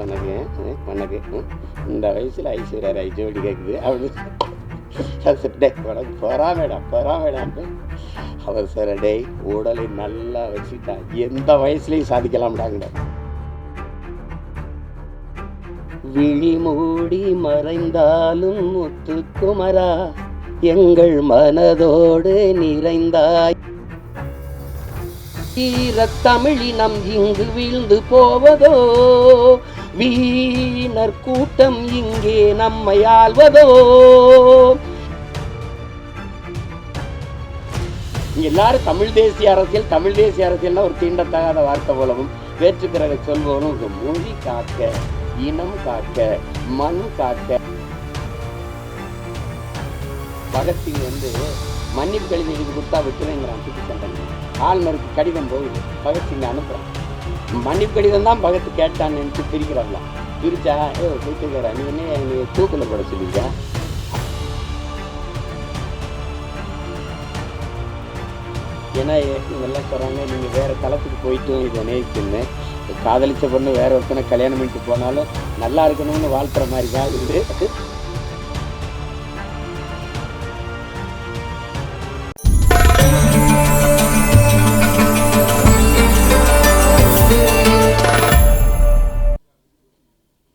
உனக்கு உனக்கு இந்த வயசில் ஐஸ்வர்யா ராய் ஜோடி கேட்குது அப்படி உனக்கு பொறாமேடாம் அவர் சார் டே உடலை நல்லா வச்சுட்டா எந்த வயசுலையும் சாதிக்கலாம்டாங்க. விழி மூடி மறைந்தாலும் முத்துக்குமரா எங்கள் மனதோடு நிறைந்தாய். தமிழினம் இங்கு வீழ்ந்து போவதோ, வீணர் கூட்டம் இங்கே நம்மை ஆள்வதோ. எல்லாரும் தமிழ் தேசிய அரசியல்னா ஒரு தீண்டத்தகாத வார்த்தை போலவும் வேற்றுக்கிற சொல்வோனும் மொழி காக்க, இனம் காக்க, மண் காக்க. பகத்சிங் மன்னிப்பு கடிதம் எழுதி கொடுத்தா விட்டுறேங்கிறான். சுற்றி ஆளுநருக்கு கடிதம் போகுது, பகத்சிங் அனுப்புறான். மன்னிப்பு கடிதம் தான் பகத்து கேட்டான்னு நினைச்சு பிரிக்கிறாங்களாம். பிரிச்சா வீட்டுக்கார நீ என்ன தூக்கில் போட சொல்லிருக்கா. ஏன்னா இவங்கெல்லாம் சொல்கிறாங்க நீங்கள் வேறு தளத்துக்கு போயிட்டும் இதை நேசிச்சுன்னு காதலிச்ச பொண்ணு வேற ஒருத்தனை கல்யாணம் பண்ணிட்டு போனாலும் நல்லா இருக்கணும்னு வாழ்த்துற மாதிரி தான் இது.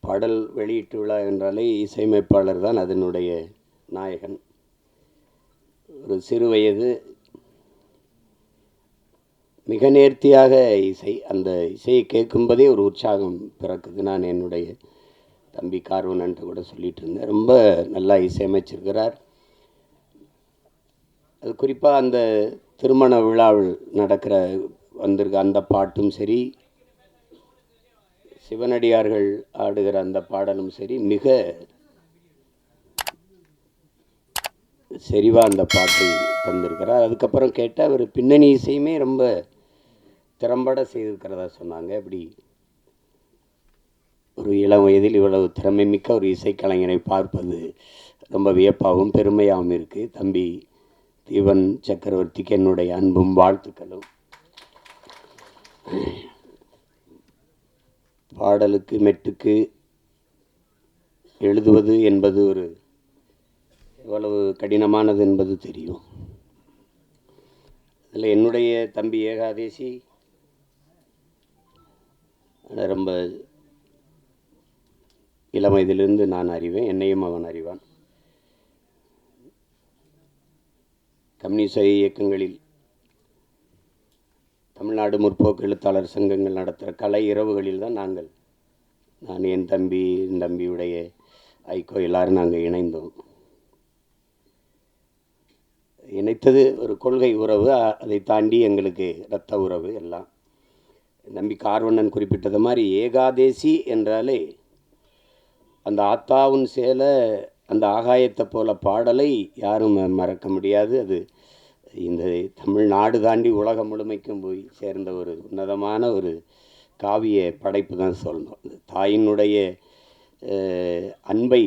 பாடல் வெளியீட்டு விழா என்றாலே இசையமைப்பாளர் தான் அதனுடைய நாயகன். ஒரு சிறு வயது மிக நேர்த்தியாக இசை, அந்த இசையை கேட்கும்போதே ஒரு உற்சாகம் பிறக்குது. நான் என்னுடைய தம்பி கார்வனன்ட்டு கூட சொல்லிகிட்டு இருந்தேன். ரொம்ப நல்லா இசையமைச்சிருக்கிறார். அது குறிப்பாக அந்த திருமண விழாவில் வந்திருக்க அந்த பாட்டும் சரி, சிவனடியார்கள் ஆடுகிற அந்த பாடலும் சரி, மிக செறிவாக அந்த பாட்டை தந்திருக்கிறார். அதுக்கப்புறம் கேட்டால் அவர் பின்னணி இசையுமே ரொம்ப திறம்பட செய்திருக்கிறதா சொன்னாங்க. அப்படி ஒரு இளம் வயதில் இவ்வளவு திறமை மிக்க ஒரு இசைக்கலைஞரை பார்ப்பது ரொம்ப வியப்பாகவும் பெருமையாகவும் இருக்குது. தம்பி தீவன் சக்கரவர்த்திக்கு என்னுடைய அன்பும் வாழ்த்துக்களும். பாடலுக்கு மெட்டுக்கு எழுதுவது என்பது எவ்வளவு கடினமானது என்பது தெரியும். அதில் என்னுடைய தம்பி ஏகாதேசி ரொம்ப இளம் வயதிலிருந்து நான் அறிவேன், என்னையும் அவன் அறிவான். கம்யூனிச இயக்கங்களில் தமிழ்நாடு முற்போக்கு எழுத்தாளர் சங்கங்கள் நடத்துகிற கலை இரவுகளில் தான் நான் என் தம்பியுடைய ஐக்கோ எல்லோரும் நாங்கள் இணைத்தது ஒரு கொள்கை உறவு. அதை தாண்டி எங்களுக்கு இரத்த உறவு எல்லாம். தம்பி கார்வண்ணன் குறிப்பிட்டது மாதிரி ஏகாதேசி என்றாலே அந்த ஆத்தாவும் சேலை அந்த ஆகாயத்தை போல பாடலை யாரும் மறக்க முடியாது. அது இந்த தமிழ்நாடு தாண்டி உலகம் முழுமைக்கும் போய் சேர்ந்த ஒரு உன்னதமான ஒரு காவிய படைப்பு தான் சொல்லணும். தாயினுடைய அன்பை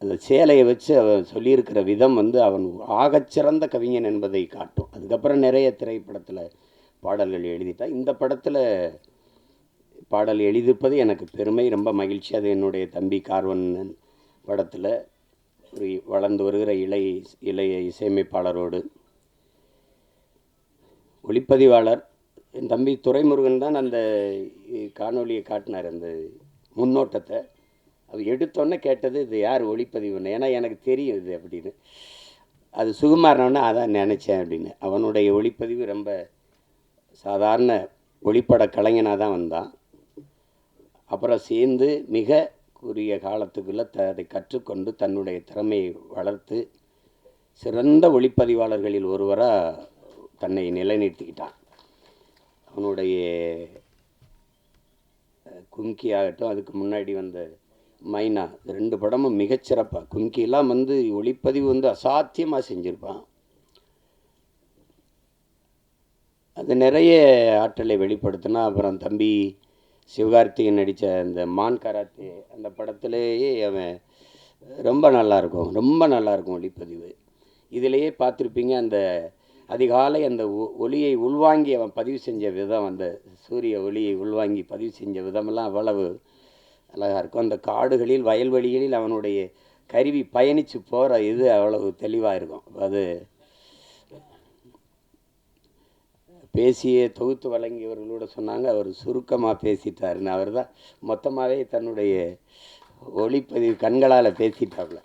அந்த சேலையை வச்சு அவன் சொல்லியிருக்கிற விதம் அவன் ஆகச்சிறந்த கவிஞன் என்பதை காட்டும். அதுக்கப்புறம் நிறைய திரைப்படத்தில் பாடல்கள் எழுதிட்டான். இந்த படத்தில் பாடல் எழுதியிருப்பது எனக்கு பெருமை, ரொம்ப மகிழ்ச்சி. அது என்னுடைய தம்பி கார்வண்ணன் படத்தில் ஒரு வளர்ந்து வருகிற இளைய இசையமைப்பாளரோடு ஒளிப்பதிவாளர் என் தம்பி துரைமுருகன் தான் அந்த காணொலியை காட்டினார். அந்த முன்னோட்டத்தை அது எடுத்தோன்னே கேட்டது இது யார் ஒளிப்பதிவுன்னு. ஏன்னா எனக்கு தெரியும் இது அப்படின்னு. அது சுகுமாரனோடனே அதான் நினச்சேன் அப்படின்னு. அவனுடைய ஒளிப்பதிவு ரொம்ப சாதாரண ஒளிப்பட கலைஞனாக தான் வந்தான். அப்புறம் சேர்ந்து மிக குறுகிய காலத்துக்குள்ளே அதை கற்றுக்கொண்டு தன்னுடைய திறமையை வளர்த்து சிறந்த ஒளிப்பதிவாளர்களில் ஒருவராக தன்னை நிலைநிறுத்திக்கிட்டான். அவனுடைய கும்கி ஆகட்டும், அதுக்கு முன்னாடி வந்த மைனா, 2 படமும் மிகச்சிறப்பாக. கும்கியெல்லாம் ஒளிப்பதிவு அசாத்தியமாக செஞ்சுருப்பான். அது நிறைய ஆற்றலை வெளிப்படுத்தினா. அப்புறம் தம்பி சிவகார்த்திகேயன் நடித்த அந்த மான் கராத்தே அந்த படத்திலேயே அவன் ரொம்ப நல்லாயிருக்கும் ஒளிப்பதிவு. இதிலேயே பார்த்துருப்பீங்க, அந்த அதிகாலை அந்த ஒளியை உள்வாங்கி அவன் பதிவு செஞ்ச விதம், அந்த சூரிய ஒளியை உள்வாங்கி பதிவு செஞ்ச விதமெல்லாம் அவ்வளவு அழகாக இருக்கும். அந்த காடுகளில் வயல்வெளிகளில் அவனுடைய கருவி பயணித்து போகிற இது அவ்வளவு தெளிவாக இருக்கும். அது பேசிய தொகுத்து வழங்கியவர்களோட சொன்னாங்க, அவர் சுருக்கமாக பேசிட்டாருன்னு. அவர் தான் மொத்தமாகவே தன்னுடைய ஒளிப்பதிவு கண்களால் பேசிட்டாப்புல.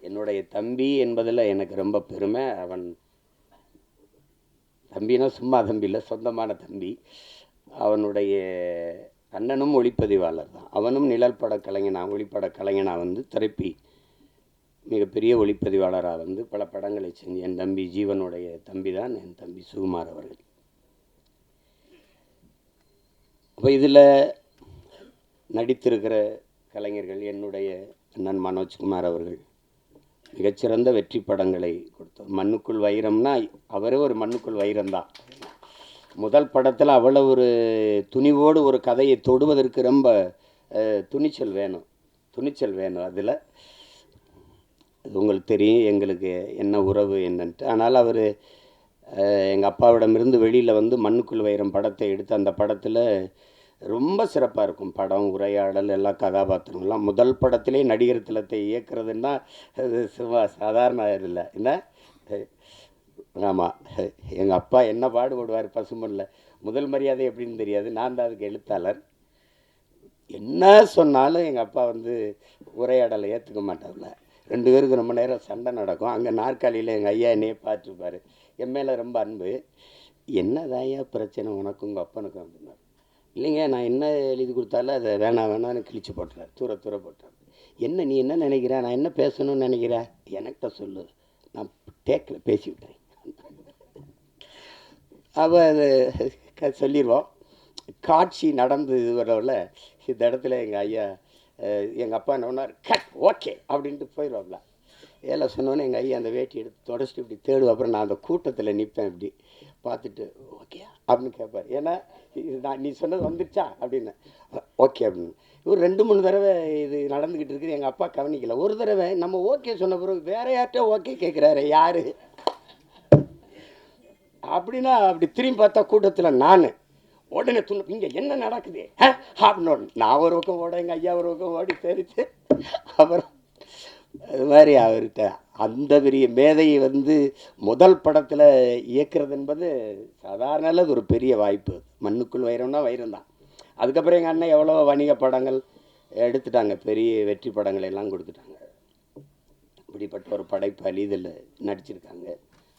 என்னுடைய தம்பி என்பதில் எனக்கு ரொம்ப பெருமை. அவன் தம்பினா சும்மா தம்பி இல்லை, சொந்தமான தம்பி. அவனுடைய அண்ணனும் ஒளிப்பதிவாளர் தான். அவனும் நிழல் பட கலைஞனாக, ஒளிப்பட கலைஞனாக வந்து திரைப்பி மிகப்பெரிய ஒளிப்பதிவாளராக வந்து பல படங்களை செஞ்சு என் தம்பி ஜீவனுடைய தம்பி தான் என் தம்பி சுகுமார் அவர்கள். அப்போ இதில் நடித்திருக்கிற கலைஞர்கள் என்னுடைய அண்ணன் மனோஜ்குமார் அவர்கள் மிகச்சிறந்த வெற்றி படங்களை கொடுத்தார். மண்ணுக்குள் வைரம்னா அவரே ஒரு மண்ணுக்குள் வைரம்தான். முதல் படத்தில் அவ்வளோ ஒரு துணிவோடு ஒரு கதையை தொடுவதற்கு ரொம்ப துணிச்சல் வேணும். அதில் உங்களுக்கு தெரியும் எங்களுக்கு என்ன உறவு என்னன்ட்டு. ஆனால் அவர் எங்கள் அப்பாவிடமிருந்து வெளியில் வந்து மண்ணுக்குள் வைரம் படத்தை எடுத்து அந்த படத்தில் ரொம்ப சிறப்பாக இருக்கும். படம், உரையாடல், எல்லா கதாபாத்திரங்கள்லாம். முதல் படத்திலே நடிகர் திலத்தை இயக்குறதுன்னா அது சும்மா சாதாரண இல்லை என்ன. ஆமாம், எங்கள் அப்பா என்ன பாடுபடுவார் பசுமனில். முதல் மரியாதை எப்படின்னு தெரியாது, நான் தான் அதுக்கு எழுத்தாளர். என்ன சொன்னாலும் எங்கள் அப்பா வந்து உரையாடலை ஏற்றுக்க மாட்டார்ல. 2 பேருக்கு ரொம்ப நேரம் சண்டை நடக்கும். அங்கே நாற்காலியில் எங்கள் ஐயா என்னையே பார்த்துருப்பார். என் மேலே ரொம்ப அன்பு. என்னதான் ஐயா பிரச்சனை உனக்கும் உங்கள் அப்பனுக்கும் அப்படின்னாரு. இல்லைங்க, நான் என்ன எழுதி கொடுத்தாலும் அதை வேணான்னு கிழிச்சு போட்டுறார், தூர போட்டார். என்ன நீ என்ன நினைக்கிற, நான் என்ன பேசணும்னு நினைக்கிறேன், எனக்கிட்ட சொல்லு, நான் டேக்கில் பேசி விட்டுறேன். அவள் அது சொல்லிடுவோம். காட்சி நடந்து வரவில் இந்த இடத்துல எங்கள் ஐயா எங்கள் அப்பா என்ன பண்ணார், கட் ஓகே அப்படின்ட்டு போயிடுவாப்ல. ஏழை சொன்னோன்னே எங்கள் ஐயா அந்த வேட்டி எடுத்து தொடச்சிட்டு இப்படி தேடுவோம். அப்புறம் நான் அந்த கூட்டத்தில் நிற்பேன், இப்படி பார்த்துட்டு ஓகே அப்படின்னு கேட்பார். ஏன்னா நான் நீ சொன்னது வந்துடுச்சா அப்படின்னு. ஓகே அப்படின்னு. ஒரு 2-3 தடவை இது நடந்துக்கிட்டு இருக்குது. எங்கள் அப்பா கவனிக்கல. ஒரு தடவை நம்ம ஓகே சொன்ன பிறகு வேற யார்கிட்ட ஓகே கேட்குறாரு, யார் அப்படின்னா அப்படி திரும்பி பார்த்தா கூட்டத்தில் நான் உடனே இங்கே என்ன நடக்குது அப்படின்னு நான் ஒரு பக்கம் ஓட, எங்கள் ஐயா ஒரு பக்கம் ஓடி தெரிச்சு. அப்புறம் அது மாதிரி அவர்கிட்ட அந்த பெரிய மேதையை வந்து முதல் படத்தில் இயக்குறது என்பது சாதாரண அது ஒரு பெரிய வாய்ப்பு. மண்ணுக்குள் வைரம்னா வைரம் தான். அதுக்கப்புறம் எங்கள் அண்ணன் எவ்வளோ வணிக படங்கள் எடுத்துட்டாங்க, பெரிய வெற்றி படங்கள் எல்லாம் கொடுத்துட்டாங்க. இப்படிப்பட்ட ஒரு படைப்பாளி இதில் நடிச்சிருக்காங்க.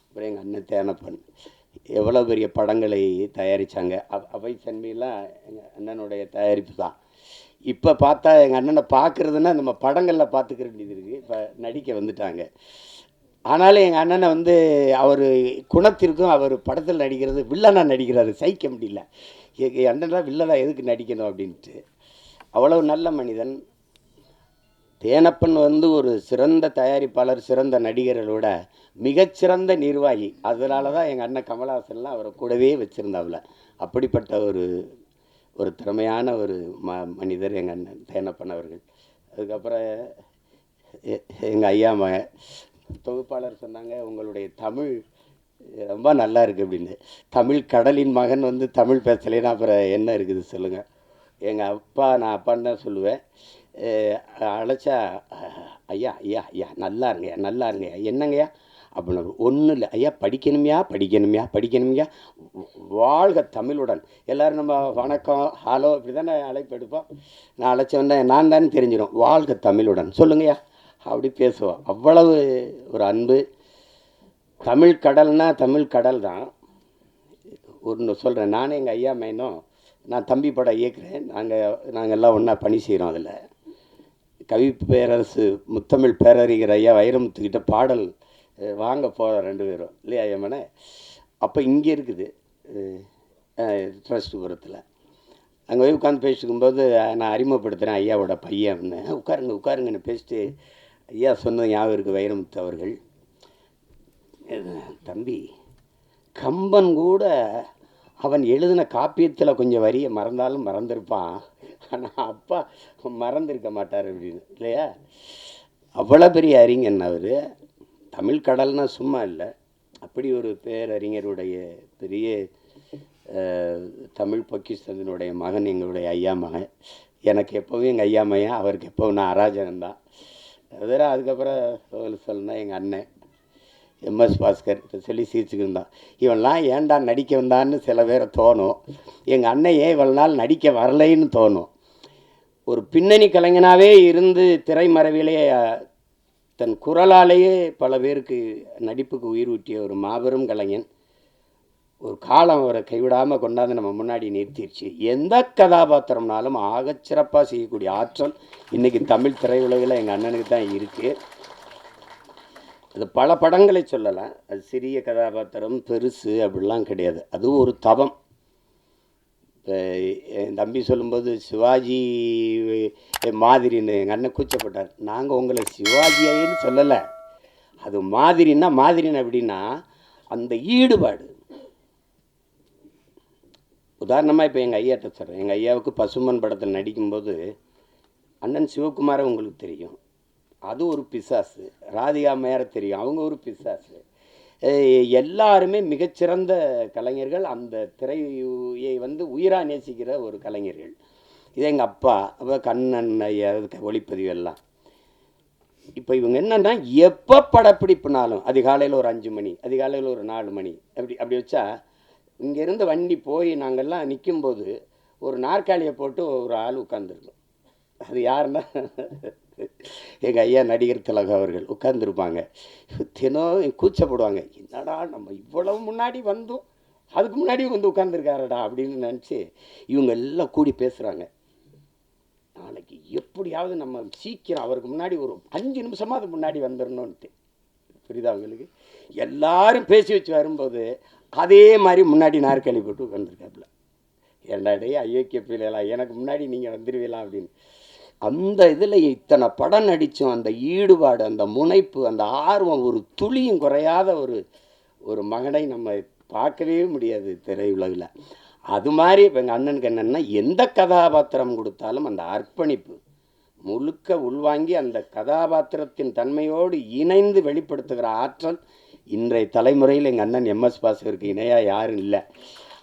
அப்புறம் எங்கள் அண்ணன் தேனப்பன் எவ்வளோ பெரிய படங்களை தயாரித்தாங்க. அவை சன்மையெல்லாம் எங்கள் அண்ணனுடைய தயாரிப்பு தான். இப்போ பார்த்தா எங்கள் அண்ணனை பார்க்குறதுன்னா நம்ம படங்களில் பார்த்துக்கிற வேண்டியது இருக்குது. இப்போ நடிக்க வந்துட்டாங்க. ஆனாலும் எங்கள் அண்ணனை வந்து அவர் குணத்திற்கும் அவர் படத்தில் நடிக்கிறது வில்லனாக நடிக்கிறாரு, சகிக்க முடியல. என் அண்ணனா வில்லனாக எதுக்கு நடிக்கணும் அப்படின்ட்டு. அவ்வளவு நல்ல மனிதன். தேனப்பன் வந்து ஒரு சிறந்த தயாரிப்பாளர், சிறந்த நடிகர்களோட மிகச்சிறந்த நிர்வாகி. அதனால தான் எங்கள் அண்ணன் கமலஹாசன்லாம் அவரை கூடவே வச்சுருந்தாப்புல. அப்படிப்பட்ட ஒரு திறமையான ஒரு மனிதர் எங்கள் அண்ணன் தேனப்பன் அவர்கள். அதுக்கப்புறம் எங்கள் ஐயா தொகுப்பாளர் சொன்னாங்க, உங்களுடைய தமிழ் ரொம்ப நல்லா இருக்குது அப்படின்னு. தமிழ் கடலின் மகன் வந்து தமிழ் பேசலைன்னா அப்புறம் என்ன இருக்குது சொல்லுங்கள். எங்கள் அப்பா, நான் அப்பான்னு தான் சொல்லுவேன். அழைச்சா ஐயா ஐயா ஐயா நல்லா இருங்கய்யா என்னங்கய்யா அப்படின்னு. ஒன்றும் இல்லை ஐயா, படிக்கணுமையா, வாழ்க தமிழுடன். எல்லோரும் நம்ம வணக்கம் ஹலோ இப்படி தானே அழைப்பு எடுப்போம். நான் அழைச்சவொன்னே நான் தானே தெரிஞ்சிடும், வாழ்க தமிழுடன் சொல்லுங்கய்யா அப்படி பேசுவோம். அவ்வளவு ஒரு அன்பு. தமிழ் கடல்னால் தமிழ் கடல் தான். ஒன்று சொல்கிறேன், நானே எங்கள் ஐயா மைனும் நான் தம்பி படம் இயக்குறேன். நாங்கள் எல்லாம் ஒன்றா பணி செய்கிறோம். அதில் கவி பேரரசு முத்தமிழ் பேரறிஞர் ஐயா வைரமுத்துக்கிட்ட பாடல் வாங்க போகிறோம் 2 பேரும் இல்லையா ஐயம்மனே. அப்போ இங்கே இருக்குது ட்ரஸ்ட்புரத்தில். அங்கே போய் உட்காந்து பேசிக்கும்போது நான் அறிமுகப்படுத்துகிறேன் ஐயாவோட பையன் அப்படின்னு. உட்காருங்கன்னு பேசிட்டு ஐயா சொன்னது ஞாபகம் இருக்குது வைரமுத்து அவர்கள். தம்பி, கம்பன் கூட அவன் எழுதின காப்பியத்தில் கொஞ்சம் வரியை மறந்தாலும் மறந்துருப்பான், ஆனால் அப்பா மறந்துருக்க மாட்டார் அப்படின்னு இல்லையா. அவ்வளோ பெரிய அறிஞன் அவர். தமிழ் கடல்னால் சும்மா இல்லை. அப்படி ஒரு பேரறிஞருடைய பெரிய தமிழ் பொக்கிஷத்தினுடைய மகன் எங்களுடைய ஐயா மகன். எனக்கு எப்போவும் எங்கள் ஐயா மையன், அவருக்கு எப்போவும் நான் அராஜகம்தான். வேறு அதுக்கப்புறம் சொல்லணும்னா எங்கள் அண்ணன் எம்எஸ் பாஸ்கர் சொல்லி சிரிச்சுக்கிருந்தான். இவன்லாம் ஏன்டா நடிக்க வந்தான்னு சில பேரை தோணும். எங்கள் அண்ணன் ஏன் இவ்வளோ நாள் நடிக்க வரலைன்னு தோணும். ஒரு பின்னணி கலைஞனாகவே இருந்து திரைமறைவிலே தன் குரலாலேயே பல பேருக்கு நடிப்புக்கு உயிர் ஊட்டிய ஒரு மாபெரும் கலைஞன். ஒரு காலம் அவரை கைவிடாமல் கொண்டாந்து நம்ம முன்னாடி நிறுத்திடுச்சு. எந்த கதாபாத்திரம்னாலும் ஆகச்சிறப்பாக செய்யக்கூடிய ஆற்றல் இன்றைக்கி தமிழ் திரையுலகில் எங்கள் அண்ணனுக்கு தான் இருக்குது. அது பல படங்களை சொல்லலாம். அது சிறிய கதாபாத்திரம் பெருசு அப்படிலாம் கிடையாது. அதுவும் ஒரு தவம். இப்போ என் தம்பி சொல்லும்போது சிவாஜி மாதிரின்னு எங்கள் அண்ணன் கூச்சப்பட்டார். நாங்கள் உங்களை சிவாஜின்னு சொல்லலை, அது மாதிரின்னா மாதிரின்னு அப்படின்னா அந்த ஈடுபாடு. உதாரணமாக இப்போ எங்கள் ஐயாட்ட சொல்கிறேன். எங்கள் ஐயாவுக்கு பசுமன் படத்தில் நடிக்கும்போது அண்ணன் சிவகுமாரை உங்களுக்கு தெரியும், அது ஒரு பிசாசு. ராதிகா மேர தெரியும், அவங்க ஒரு பிசாசு. எல்லாருமே மிகச்சிறந்த கலைஞர்கள். அந்த திரையை உயிராக நேசிக்கிற ஒரு கலைஞர்கள். இது எங்கள் அப்பா, அப்போ கண்ணன் ஐயா ஒளிப்பதிவு எல்லாம். இப்போ இவங்க என்னன்னா எப்போ படப்பிடிப்புனாலும் அதிகாலையில் ஒரு 5 மணி, அதிகாலையில் ஒரு 4 மணி அப்படி வச்சா இங்கேருந்து வண்டி போய் நாங்கள்லாம் நிற்கும்போது ஒரு நாற்காலியை போட்டு ஒரு ஆள் உட்காந்துருக்கும். அது யாருன்னா எங்கள் ஐயா நடிகர் திலகம் அவர்கள் உட்காந்துருப்பாங்க. தினம் கூச்சப்படுவாங்க, என்னடா நம்ம இவ்வளவு முன்னாடி வந்தோம், அதுக்கு முன்னாடி உட்காந்துருக்காரடா அப்படின்னு நினச்சி இவங்க எல்லாம் கூடி பேசுகிறாங்க. நாளைக்கு எப்படியாவது நம்ம சீக்கிரம் அவருக்கு முன்னாடி ஒரு 5 நிமிஷமாக அது முன்னாடி வந்துடணுன்ட்டு. புரியுதா உங்களுக்கு? எல்லாரும் பேசி வச்சு வரும்போது அதே மாதிரி முன்னாடி நாற்காலி போட்டு உட்காந்துருக்காப்புல. ஏண்டாடே அயோக்கிய பிள்ளைலாம், எனக்கு முன்னாடி நீங்கள் வந்துடுவீலாம் அப்படின்னு. அந்த இதில் இத்தனை படம் நடித்தோம். அந்த ஈடுபாடு, அந்த முனைப்பு, அந்த ஆர்வம், ஒரு துளியும் குறையாத ஒரு மகனை நம்ம பார்க்கவே முடியாது திரையுலகில். அது மாதிரி இப்போ எங்கள் அண்ணனுக்கு என்னென்னா எந்த கதாபாத்திரம் கொடுத்தாலும் அந்த அர்ப்பணிப்பு முழுக்க உள்வாங்கி அந்த கதாபாத்திரத்தின் தன்மையோடு இணைந்து வெளிப்படுத்துகிற ஆற்றல் இன்றைய தலைமுறையில் எங்கள் அண்ணன் எம்எஸ் பாஸ்கருக்கு இணையாக யாரும் இல்லை.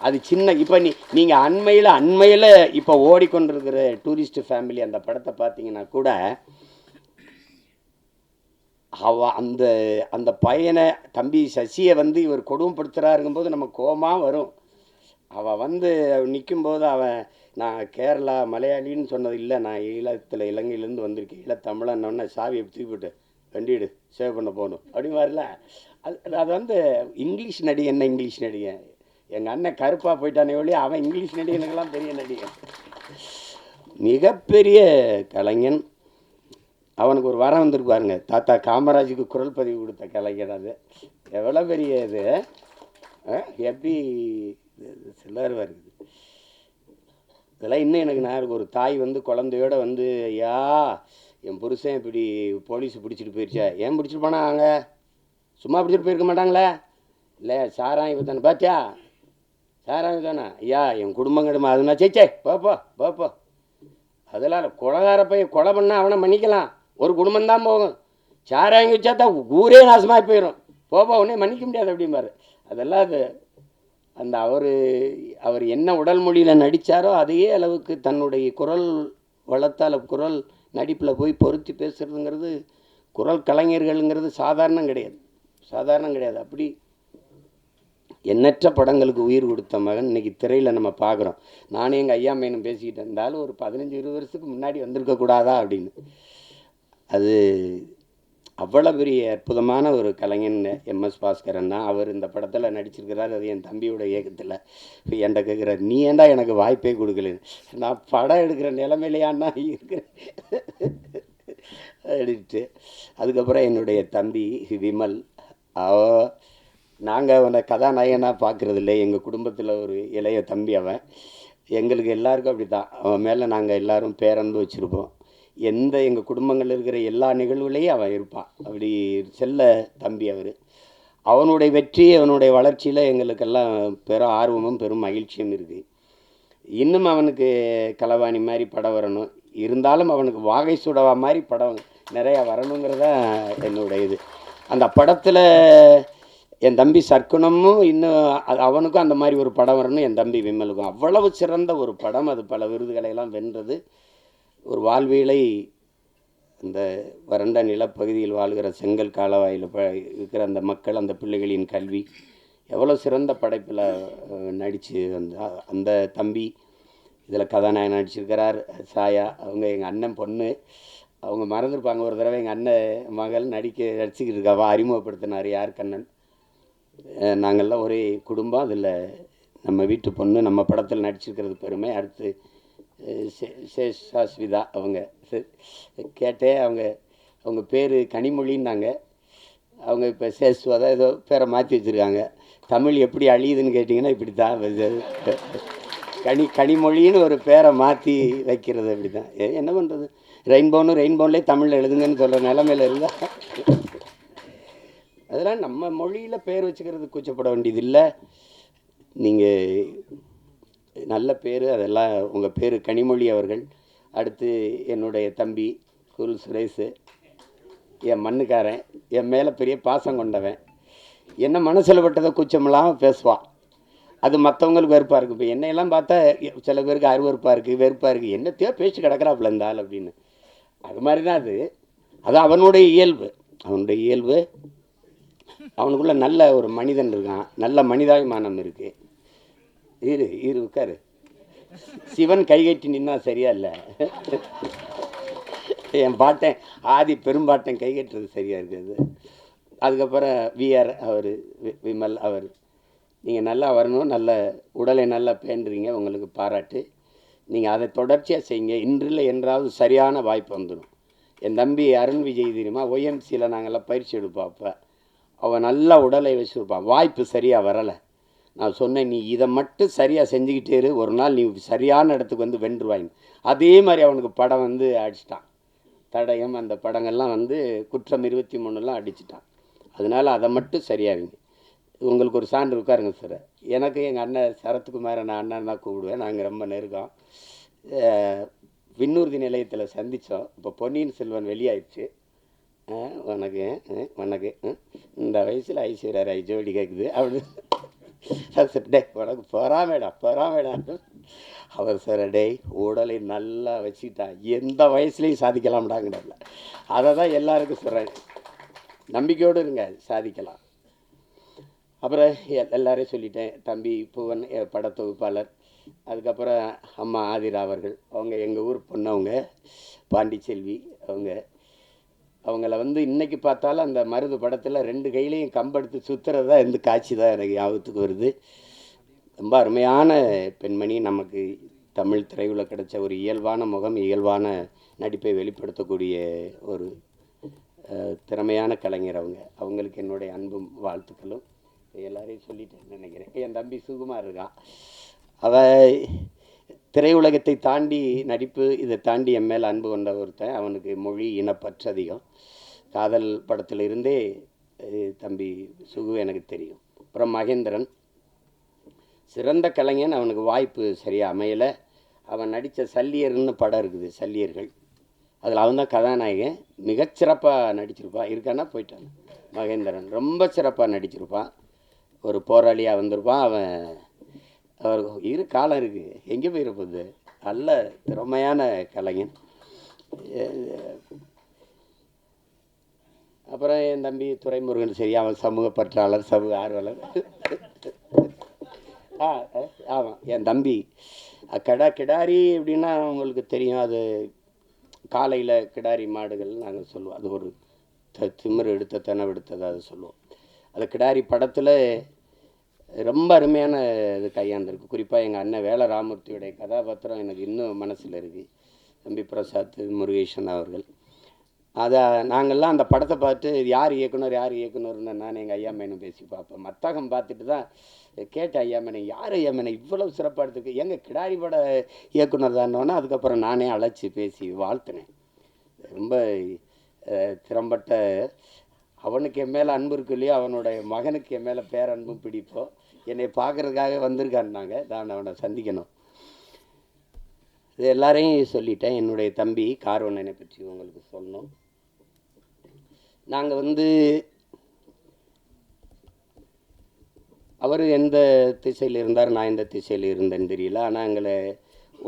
அது சின்ன இப்போ நீங்கள் அண்மையில் இப்போ ஓடிக்கொண்டிருக்கிற டூரிஸ்ட் ஃபேமிலி அந்த படத்தை பார்த்தீங்கன்னா கூட அந்த அந்த பையனை தம்பி சசியை இவர் கொடுமைப்படுத்துகிறாருங்கும்போது நம்ம கோபமாக வரும். அவன் நிற்கும்போது அவன் நான் கேரளா மலையாளின்னு சொன்னது இல்லை, நான் இலங்கையிலேருந்து வந்திருக்கேன், ஈழத்தமிழன்னொன்னே சாவியை தூக்கி போட்டு வண்டிடு சேவ் பண்ண போகணும் அப்படின்னு வரல. அது இங்கிலீஷ் நடிகை. என்ன இங்கிலீஷ் நடிகை? எங்கள் அண்ணன் கருப்பாக போயிட்டானே ஒழிய அவன் இங்கிலீஷ் நடிகனுக்கெல்லாம் பெரிய நடிகன், மிகப்பெரிய கலைஞன். அவனுக்கு ஒரு வரம் வந்துருப்பாருங்க, தாத்தா காமராஜுக்கு குரல் பதிவு கொடுத்த கலைஞர். அது எவ்வளோ பெரிய இது, எப்படி சிலர் வருது இதெல்லாம். இன்னும் எனக்கு நான் ஒரு தாய் குழந்தையோட ஐயா என் புருஷன் இப்படி போலீஸ் பிடிச்சிட்டு போயிடுச்சா, ஏன் பிடிச்சிட்டு போனா அங்கே சும்மா பிடிச்சிட்டு போயிருக்க மாட்டாங்களே, இல்லை சாராயம் தானே பார்த்தியா, சாராயம் தானே ஐயா என் குடும்பம் கிடமா அதுனா சேச்சே போப்போ அதெல்லாம் கொலகார போய் கொலை பண்ணால் அவனை மன்னிக்கலாம், ஒரு குடும்பம்தான் போகும், சாராயம் வச்சா தான் ஊரே நாசமாக போயிடும், போப்பா உடனே மன்னிக்க முடியாது அப்படிம்பாரு. அதெல்லாம் அது அந்த அவர் என்ன உடல் மொழியில் நடித்தாரோ அதே அளவுக்கு தன்னுடைய குரல் வளர்த்தால் குரல் நடிப்பில் போய் பொருத்தி பேசுகிறதுங்கிறது குரல் கலைஞர்கள்ங்கிறது சாதாரணம் கிடையாது. அப்படி எண்ணற்ற படங்களுக்கு உயிர் கொடுத்த மகன் இன்றைக்கி திரையில் நம்ம பார்க்குறோம். நானே எங்கள் ஐயா மையனும் பேசிக்கிட்டு இருந்தாலும் ஒரு 15-20 வருஷத்துக்கு முன்னாடி வந்திருக்கக்கூடாதா அப்படின்னு. அது அவ்வளோ பெரிய அற்புதமான ஒரு கலைஞன் எம்எஸ் பாஸ்கரன் தான். அவர் இந்த படத்தில் நடிச்சிருக்கிறார். அது என் தம்பியோட இயக்கத்தில். இப்போ என்கிட்ட கேட்குறாரு, நீ ஏன்டா எனக்கு வாய்ப்பே கொடுக்கலன்னு. நான் படம் எடுக்கிற நிலைமையிலையான்னா இருக்கிறேன் எடுத்து. அதுக்கப்புறம் என்னுடைய தம்பி விமல், நாங்கள் அவனை கதாநாயகனாக பார்க்குறது இல்லை. எங்கள் குடும்பத்தில் ஒரு இளைய தம்பி அவன். எங்களுக்கு எல்லாருக்கும் அப்படி தான். அவன் மேலே நாங்கள் எல்லோரும் பேரன்பு வச்சுருப்போம். எங்கள் குடும்பங்களில் இருக்கிற எல்லா நிகழ்வுலையும் அவன் இருப்பான். அப்படி செல்ல தம்பி அவர். அவனுடைய வெற்றி, அவனுடைய வளர்ச்சியில் எங்களுக்கெல்லாம் பெரும் ஆர்வமும் பெரும் மகிழ்ச்சியும் இருக்குது. இன்னும் அவனுக்கு களவாணி மாதிரி படம் வரணும், இருந்தாலும் அவனுக்கு வாகை சுடவா மாதிரி படம் நிறையா வரணுங்கிறத என்னுடைய இது. அந்த படத்தில் என் தம்பி சர்க்குணமும் இன்னும் அவனுக்கும் அந்த மாதிரி ஒரு படம் வரணும். என் தம்பி விமலுக்கும் அவ்வளவு சிறந்த ஒரு படம். அது பல விருதுகளை எல்லாம் வென்றது. ஒரு வாழ்வியலை இந்த வறண்ட நிலப்பகுதியில் வாழ்கிற செங்கல் காலவாயில் இருக்கிற அந்த மக்கள், அந்த பிள்ளைகளின் கல்வி, எவ்வளோ சிறந்த படைப்பில் நடித்து அந்த தம்பி இதில் கதாநாயகன் நடிச்சிருக்கிறார். சாயா அவங்க எங்கள் அண்ணன் பொண்ணு. அவங்க மறந்துருப்பாங்க. ஒரு தடவை எங்கள் அண்ணன் மகள் நடிச்சுக்கிட்டு இருக்காவா அறிமுகப்படுத்தினார் யார் கண்ணன். நாங்கள்லாம் ஒரே குடும்பம். அதில் நம்ம வீட்டு பொண்ணு நம்ம படத்தில் நடிச்சிருக்கிறது பெருமை. அடுத்து சேஷாஸ்விதா அவங்க கேட்டேன். அவங்க பேர் கனிமொழின்னாங்க. அவங்க இப்போ சேஷ்வதா ஏதோ பேரை மாற்றி வச்சுருக்காங்க. தமிழ் எப்படி அழியுதுன்னு கேட்டிங்கன்னா இப்படி தான் கனிமொழின்னு ஒரு பேரை மாற்றி வைக்கிறது அப்படி தான். என்ன பண்ணுறது, ரெயின்போன்லேயே தமிழில் எழுதுங்கன்னு சொல்கிற நிலமையில் இருந்தால் அதெல்லாம் நம்ம மொழியில் பேர் வச்சுக்கிறது கூச்சப்பட வேண்டியது இல்லை. நீங்கள் நல்ல பேர், அதெல்லாம் உங்கள் பேர் கனிமொழி அவர்கள். அடுத்து என்னுடைய தம்பி குரு சுரேஷு, என் மண்ணுக்காரன், என் மேலே பெரிய பாசம் கொண்டவன். என்ன மனசில் பட்டதை கூச்சமெல்லாம் பேசுவான். அது மற்றவங்களுக்கு வெறுப்பாக இருக்குது. இப்போ என்னையெல்லாம் பார்த்தா சில பேருக்கு அருவறுப்பாக இருக்குது, வெறுப்பாக இருக்குது. என்னத்தையோ பேச்சு கிடக்கிறாப்புல இருந்தால் அப்படின்னு. அது மாதிரி தான் அது அவனுடைய இயல்பு. அவனுக்குள்ளே நல்ல ஒரு மனிதன் இருக்கான், நல்ல மனிதாபிமானம் இருக்குது. இரு உட்காரு. சிவன் கைகட்டி நின்னா சரியா இல்லை. என் பாட்டன் ஆதி பெரும்பாட்டன் கைகட்டுறது சரியாக இருக்குது. அதுக்கப்புறம் விஆர் அவர், விமல் அவர். நீங்கள் நல்லா வரணும், நல்ல உடலை நல்லா பேண்டுறீங்க, உங்களுக்கு பாராட்டு. நீங்கள் அதை தொடர்ச்சியாக செய்யுங்க. இன்றில் என்றாவது சரியான வாய்ப்பு வந்துடும். என் தம்பி அருண் விஜய் தெரியுமா, ஒய்எம்சியில் நாங்கள்லாம் பயிற்சி எடுப்போம். அப்போ அவன் நல்லா உடலை வச்சுருப்பான். வாய்ப்பு சரியாக வரலை. நான் சொன்னேன், நீ இதை மட்டும் சரியாக செஞ்சுக்கிட்டே இரு, ஒரு நாள் நீ சரியான இடத்துக்கு வந்து வென்றுவாயின். அதே மாதிரி அவனுக்கு படம் வந்து அடிச்சிட்டான். தடயம் அந்த படங்கள்லாம் வந்து குற்றம் 23 அடிச்சிட்டான். அதனால் அதை மட்டும் சரியாகுங்க. உங்களுக்கு ஒரு சான்று உட்காருங்க சார். எனக்கு எங்கள் அண்ணன் சரத்குமாரை நான் அண்ணன் தான் கூப்பிடுவேன். நாங்கள் ரொம்ப நெருக்கம். விண்ணூர்தி நிலையத்தில் சந்தித்தோம். இப்போ பொன்னியின் செல்வன் வெளியாயிடுச்சு. வணக்கம் இந்த வயசில் ஐஸ்வர்யா ராய் ஜோடி கேட்குது அப்படின்னு. டே உனக்கு பொறாமேடா. அவர் சார் டே உடலை நல்லா வச்சுக்கிட்டா எந்த வயசுலேயும் சாதிக்கலாம்டாங்கடல. அதை தான் எல்லாருக்கும் சொல்கிறேன். நம்பிக்கையோடு இருங்க, சாதிக்கலாம். அப்புறம் எல்லாரையும் சொல்லிட்டேன். தம்பி பூவன் படத்தொகுப்பாளர். அதுக்கப்புறம் அம்மா ஆதிரா அவர்கள், அவங்க எங்கள் ஊர் பொண்ணு. அவங்க பாண்டிச்செல்வி. அவங்கள வந்து இன்றைக்கி பார்த்தாலும் அந்த மருது படத்தில் 2 கையிலையும் கம்பெடுத்து சுற்றுறதா இந்த காட்சி தான் எனக்கு ஞாபகத்துக்கு வருது. ரொம்ப அருமையான பெண்மணி. நமக்கு தமிழ் திரையுலகில் கிடைச்ச ஒரு இயல்பான முகம், இயல்பான நடிப்பை வெளிப்படுத்தக்கூடிய ஒரு திறமையான கலைஞர். அவங்களுக்கு என்னுடைய அன்பும் வாழ்த்துக்களும். எல்லாரையும் சொல்லிட்டேன்னு நினைக்கிறேன். என் தம்பி சுகுமார் இருக்கான். திரையுலகத்தை தாண்டி நடிப்பு, இதை தாண்டி என் மேல் அன்பு கொண்ட ஒருத்தன். அவனுக்கு மொழி இனப்பற்று அதிகம். காதல் படத்தில் இருந்தே தம்பி சுகு எனக்கு தெரியும். அப்புறம் மகேந்திரன் சிறந்த கலைஞன். அவனுக்கு வாய்ப்பு சரியாக அமையலை. அவன் நடித்த சல்லியர்னு படம் இருக்குது, சல்லியர்கள். அதில் அவன் தான் கதாநாயகன். மிகச்சிறப்பாக நடிச்சிருப்பான். இருக்கானா போயிட்டான். மகேந்திரன் ரொம்ப சிறப்பாக நடிச்சிருப்பான். ஒரு போராளியாக வந்திருப்பான். அவருக்கு காலம் இருக்குது, எங்கே போயிருப்பது. நல்ல திறமையான கலைஞன். அப்புறம் என் தம்பி துரைமுருகன் சரி, அவன் சமூக பற்றாளர், சமூக ஆர்வலர். ஆமாம், என் தம்பி கிடாரி அப்படின்னா அவங்களுக்கு தெரியும். அது காலையில் கிடாரி மாடுகள் நாங்கள் சொல்லுவோம். அது ஒரு திமிர் எடுத்த தெனவெடுத்தது அது சொல்லுவோம். அது கிடாரி படத்தில் ரொம்ப அருமையான இது கையாண்டிருக்கு. குறிப்பாக எங்கள் அண்ணன் வேல ராமூர்த்தியுடைய கதாபாத்திரம் எனக்கு இன்னும் மனசில் இருக்குது. தம்பி பிரசாத் முருகேசன் அவர்கள். அதை நாங்கள்லாம் அந்த படத்தை பார்த்து யார் இயக்குனர்னு நான் எங்கள் ஐயா மேனும் பேசி பார்ப்பேன். மத்தகம் பார்த்துட்டு தான் கேட்டேன், ஐயா மேனை யார் ஐயா மேனை இவ்வளவு சிறப்பாக எடுத்துருக்கு, எங்கள் கிடாரி பட இயக்குனர் தானோன்னா. அதுக்கப்புறம் நானே அழைச்சி பேசி வாழ்த்தினேன். ரொம்ப திறம்பட்ட. அவனுக்கு என் மேலே அன்பு இருக்கு இல்லையோ, அவனுடைய மகனுக்கு என் மேலே பேரன்பும் பிடிப்போம். என்னை பார்க்குறதுக்காக வந்திருக்கான்னாங்க. நான் அவனை சந்திக்கணும். இது எல்லாரையும் சொல்லிட்டேன். என்னுடைய தம்பி கார்வண்ணனை பற்றி உங்களுக்கு சொல்லணும். நாங்கள் அவர் எந்த திசையில் இருந்தார், நான் எந்த திசையில் இருந்தேன்னு தெரியல. ஆனால் எங்களை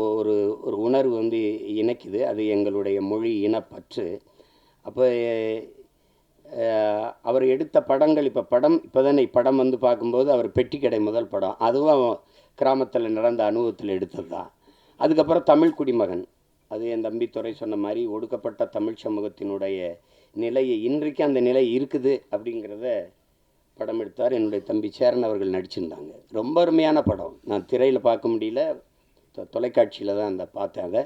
ஒரு ஒரு உணர்வு வந்து இணைக்குது. அது எங்களுடைய மொழி இனப்பற்று. அப்போ அவர் எடுத்த படங்கள், இப்போ தானே படம் வந்து பார்க்கும்போது அவர் பெட்டிக்கடை முதல் படம், அதுவும் கிராமத்தில் நடந்த அனுபவத்தில் எடுத்தது தான். அதுக்கப்புறம் தமிழ் குடிமகன், அது என் தம்பி துரை சொன்ன மாதிரி ஒடுக்கப்பட்ட தமிழ் சமூகத்தினுடைய நிலையை, இன்றைக்கு அந்த நிலை இருக்குது அப்படிங்கிறத படம் எடுத்தார். என்னுடைய தம்பி சேரன் அவர்கள் நடிச்சிருந்தாங்க. ரொம்ப அருமையான படம். நான் திரையில் பார்க்க முடியல, தொலைக்காட்சியில் தான் அந்த பார்த்தேன். அதை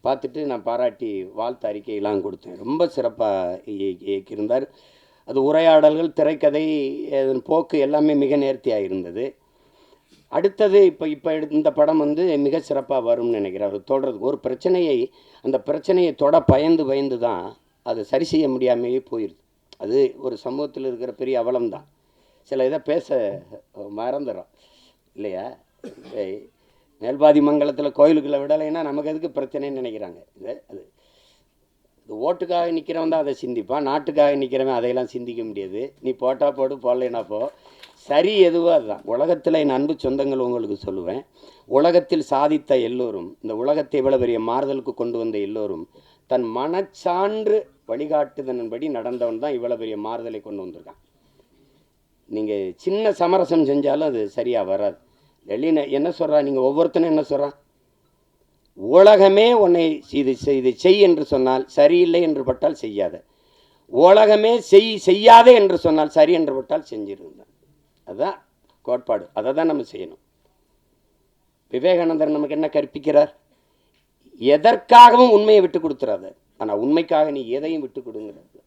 பார்த்துட்டு நான் பாராட்டி வாழ்த்து அறிக்கையெல்லாம் கொடுத்தேன். ரொம்ப சிறப்பாக இயக்கியிருந்தார். அது உரையாடல்கள், திரைக்கதை, போக்கு எல்லாமே மிக நேர்த்தியாக இருந்தது. அடுத்தது இப்போ இந்த படம் வந்து மிக சிறப்பாக வரும்னு நினைக்கிறேன். அவர் தொடர்றதுக்கு ஒரு பிரச்சனையை, அந்த பிரச்சனையை பயந்து தான் அதை சரி செய்ய முடியாமையே போயிடுது. அது ஒரு சமூகத்தில் இருக்கிற பெரிய அவலம் தான். சில இதை பேச மறந்துடும் இல்லையா? மேல்பாதி மங்கலத்தில் கோயிலுக்குள்ளே விடலைன்னா நமக்கு எதுக்கு பிரச்சனைன்னு நினைக்கிறாங்க. அது ஓட்டுக்காக நிற்கிறவன் தான் அதை சிந்திப்பான், நாட்டுக்காக நிற்கிறவன் அதையெல்லாம் சிந்திக்க முடியாது. நீ போட்டால் போடு, போடலைன்னா போ, சரி எதுவோ அதுதான். உலகத்தில் என் அன்பு சொந்தங்கள் உங்களுக்கு சொல்லுவேன், உலகத்தில் சாதித்த எல்லோரும், இந்த உலகத்தை இவ்வளோ பெரிய மாறுதலுக்கு கொண்டு வந்த எல்லோரும் தன் மனச்சான்று வழிகாட்டுதன்படி நடந்தவன் தான் இவ்வளோ பெரிய மாறுதலை கொண்டு வந்திருக்கான். நீங்கள் சின்ன சமரசம் செஞ்சாலும் அது சரியாக வராது. வெளியின என்ன சொல்கிறா, நீங்கள் ஒவ்வொருத்தனும் என்ன சொல்கிறான், உலகமே உன்னை இது செய் என்று சொன்னால் சரியில்லை என்று பட்டால் செய்யாத, உலகமே செய்யாதே என்று சொன்னால் சரி என்று பட்டால் செஞ்சிருந்தான். அதுதான் கோட்பாடு. அதை தான் நம்ம செய்யணும். விவேகானந்தர் நமக்கு என்ன கற்பிக்கிறார்? எதற்காகவும் உண்மையை விட்டு கொடுத்துறாத, ஆனால் உண்மைக்காக நீ எதையும் விட்டு கொடுங்கிறது.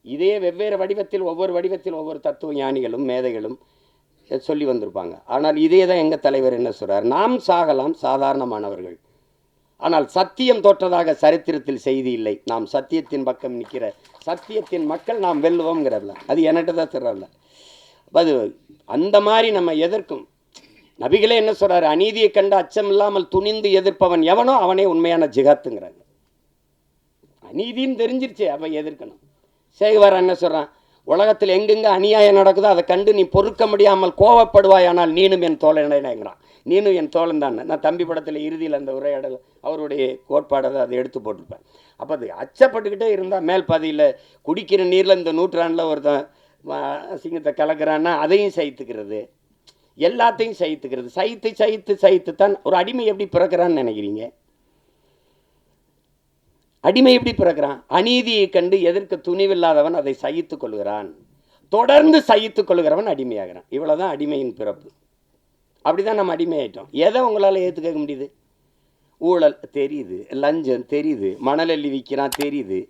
இதே வெவ்வேறு வடிவத்தில், ஒவ்வொரு வடிவத்தில் ஒவ்வொரு தத்துவ ஞானிகளும் மேதைகளும் சொல்லி வந்திருப்பாங்க. ஆனால் இதே தான் எங்கள் தலைவர் என்ன சொல்கிறார், நாம் சாகலாம், சாதாரணமானவர்கள், ஆனால் சத்தியம் தோற்றதாக சரித்திரத்தில் செய்தி இல்லை. நாம் சத்தியத்தின் பக்கம் நிற்கிற சத்தியத்தின் மக்கள், நாம் வெல்லுவோங்கிறல்ல. அது என்கிட்ட தான் சொல்கிறல்ல. அது அந்த மாதிரி நம்ம எதிர்க்கும். நபிகளே என்ன சொல்கிறார், அநீதியை கண்டு அச்சம் இல்லாமல் துணிந்து எதிர்ப்பவன் எவனோ அவனே உண்மையான ஜிகாத்துங்கிறாங்க. அநீதின்னு தெரிஞ்சிருச்சு, அப்போ எதிர்க்கணும். சேகுவார் என்ன சொல்கிறான், உலகத்தில் எங்கெங்கே அநியாயம் நடக்குதோ அதை கண்டு நீ பொறுக்க முடியாமல் கோவப்படுவாய், ஆனால் நீனும் என் தோழனேங்கிறான். நீனும் என் தோழன் தான். நான் தம்பி படத்தில் இறுதியில் அந்த உரையாடல் அவருடைய கோட்பாடை அதை எடுத்து போட்டிருப்பேன். அப்போ அது அச்சப்பட்டுக்கிட்டே இருந்தால், மேல் பாதியில் குடிக்கிற நீரில் இந்த நூற்றாண்டில் ஒருத்தன் சிங்கத்தை கலக்கிறான்னா அதையும் சகித்துக்கிறது, எல்லாத்தையும் சகித்துக்கிறது. சகித்து தான் ஒரு அடிமை எப்படி பிறக்கிறான்னு நினைக்கிறீங்க? அடிமை எப்படி பிறக்கிறான்? அநீதியை கண்டு எதிர்க்க துணிவில்லாதவன் அதை சகித்து கொள்கிறான், தொடர்ந்து சகித்து கொள்கிறவன் அடிமையாகிறான். இவ்வளோதான் அடிமையின் பிறப்பு. அப்படிதான் நம்ம அடிமையாயிட்டோம். எதை உங்களால் ஏற்றுக்க முடியுது? ஊழல் தெரியுது, லஞ்சம் தெரியுது, மணலள்ளி விற்கிறான் தெரியுது,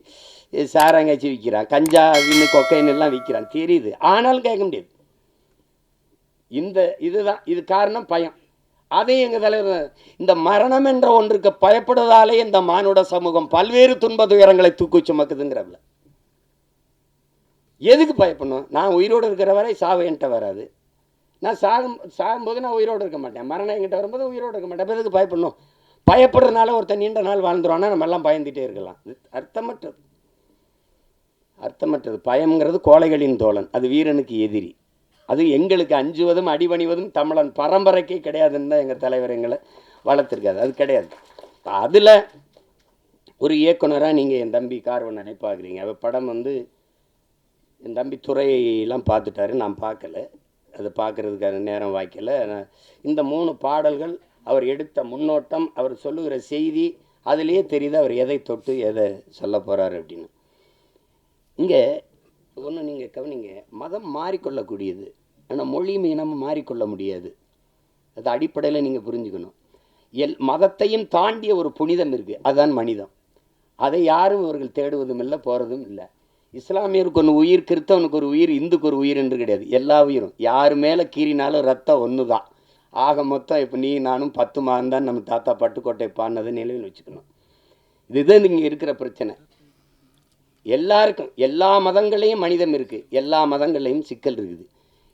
சாராங்காய்ச்சி விற்கிறான், கஞ்சா வின்னு கொக்கைன்னு எல்லாம் விற்கிறான் தெரியுது, ஆனாலும் கேட்க முடியாது. இதுதான் இது காரணம், பயம். அதையும் எங்கள் தலைவர், இந்த மரணம் என்ற ஒன்றுக்கு பயப்படுவதாலே இந்த மானுட சமூகம் பல்வேறு துன்ப துயரங்களை தூக்கி சுமக்குதுங்கிறவங்கள. எதுக்கு பயப்படணும்? நான் உயிரோடு இருக்கிற வரை சாவு என்கிட்ட வராது. நான் சாகும்போது நான் உயிரோடு இருக்க மாட்டேன். மரணம் என்கிட்ட வரும்போது உயிரோடு இருக்க மாட்டேன். எதுக்கு பயப்படணும்? பயப்படுறதுனால ஒருத்தன் நீண்ட நாள் வாழ்ந்துருவானா நம்ம எல்லாம் பயந்துகிட்டே இருக்கலாம். அர்த்தமற்றது. பயம்ங்கிறது கோழைகளின் தோழன், அது வீரனுக்கு எதிரி. அது எங்களுக்கு அஞ்சுவதும் அடிபணிவதும் தமிழன் பரம்பரைக்கே கிடையாதுன்னு தான் எங்கள் தலைவர் எங்களை வளர்த்துருக்காது. அது கிடையாது. அதில் ஒரு இயக்குனராக நீங்கள் என் தம்பி கார்வன் நினைப்பாக்குறீங்க. அவள் படம் வந்து என் தம்பி துறையெல்லாம் பார்த்துட்டாரு, நான் பார்க்கல. அது பார்க்குறதுக்கான நேரம் வாய்க்கல. இந்த 3 பாடல்கள், அவர் எடுத்த முன்னோட்டம், அவர் சொல்லுகிற செய்தி, அதுலேயே தெரியுது அவர் எதை தொட்டு எதை சொல்ல போகிறார் அப்படின்னு. இங்கே ஒன்று நீங்கள் கவனிங்க, மதம் மாறிக்கொள்ளக்கூடியது, ஆனால் மொழியும் இனமும் மாறிக்கொள்ள முடியாது. அது அடிப்படையில் நீங்கள் புரிஞ்சுக்கணும். மதத்தையும் தாண்டிய ஒரு புனிதம் இருக்குது, அதுதான் மனிதம். அதை யாரும் இவர்கள் தேடுவதும் இல்லை, போகிறதும் இல்லை. இஸ்லாமியருக்கு ஒன்று உயிர், கிறிஸ்தவனுக்கு ஒரு உயிர், இந்துக்கு ஒரு உயிர் என்று கிடையாது. எல்லா உயிரும் யார் மேலே கீறினாலும் ரத்தம் ஒன்று தான். ஆக மொத்தம் இப்போ நீ நானும் 10 மாதம் தான் நம்ம தாத்தா பட்டுக்கோட்டை பாடினதை நிலையில் வச்சுக்கணும். இதுதான் இங்கே இருக்கிற பிரச்சனை. எல்லாருக்கும், எல்லா மதங்களையும் மனிதம் இருக்குது, எல்லா மதங்களையும் சிக்கல் இருக்குது.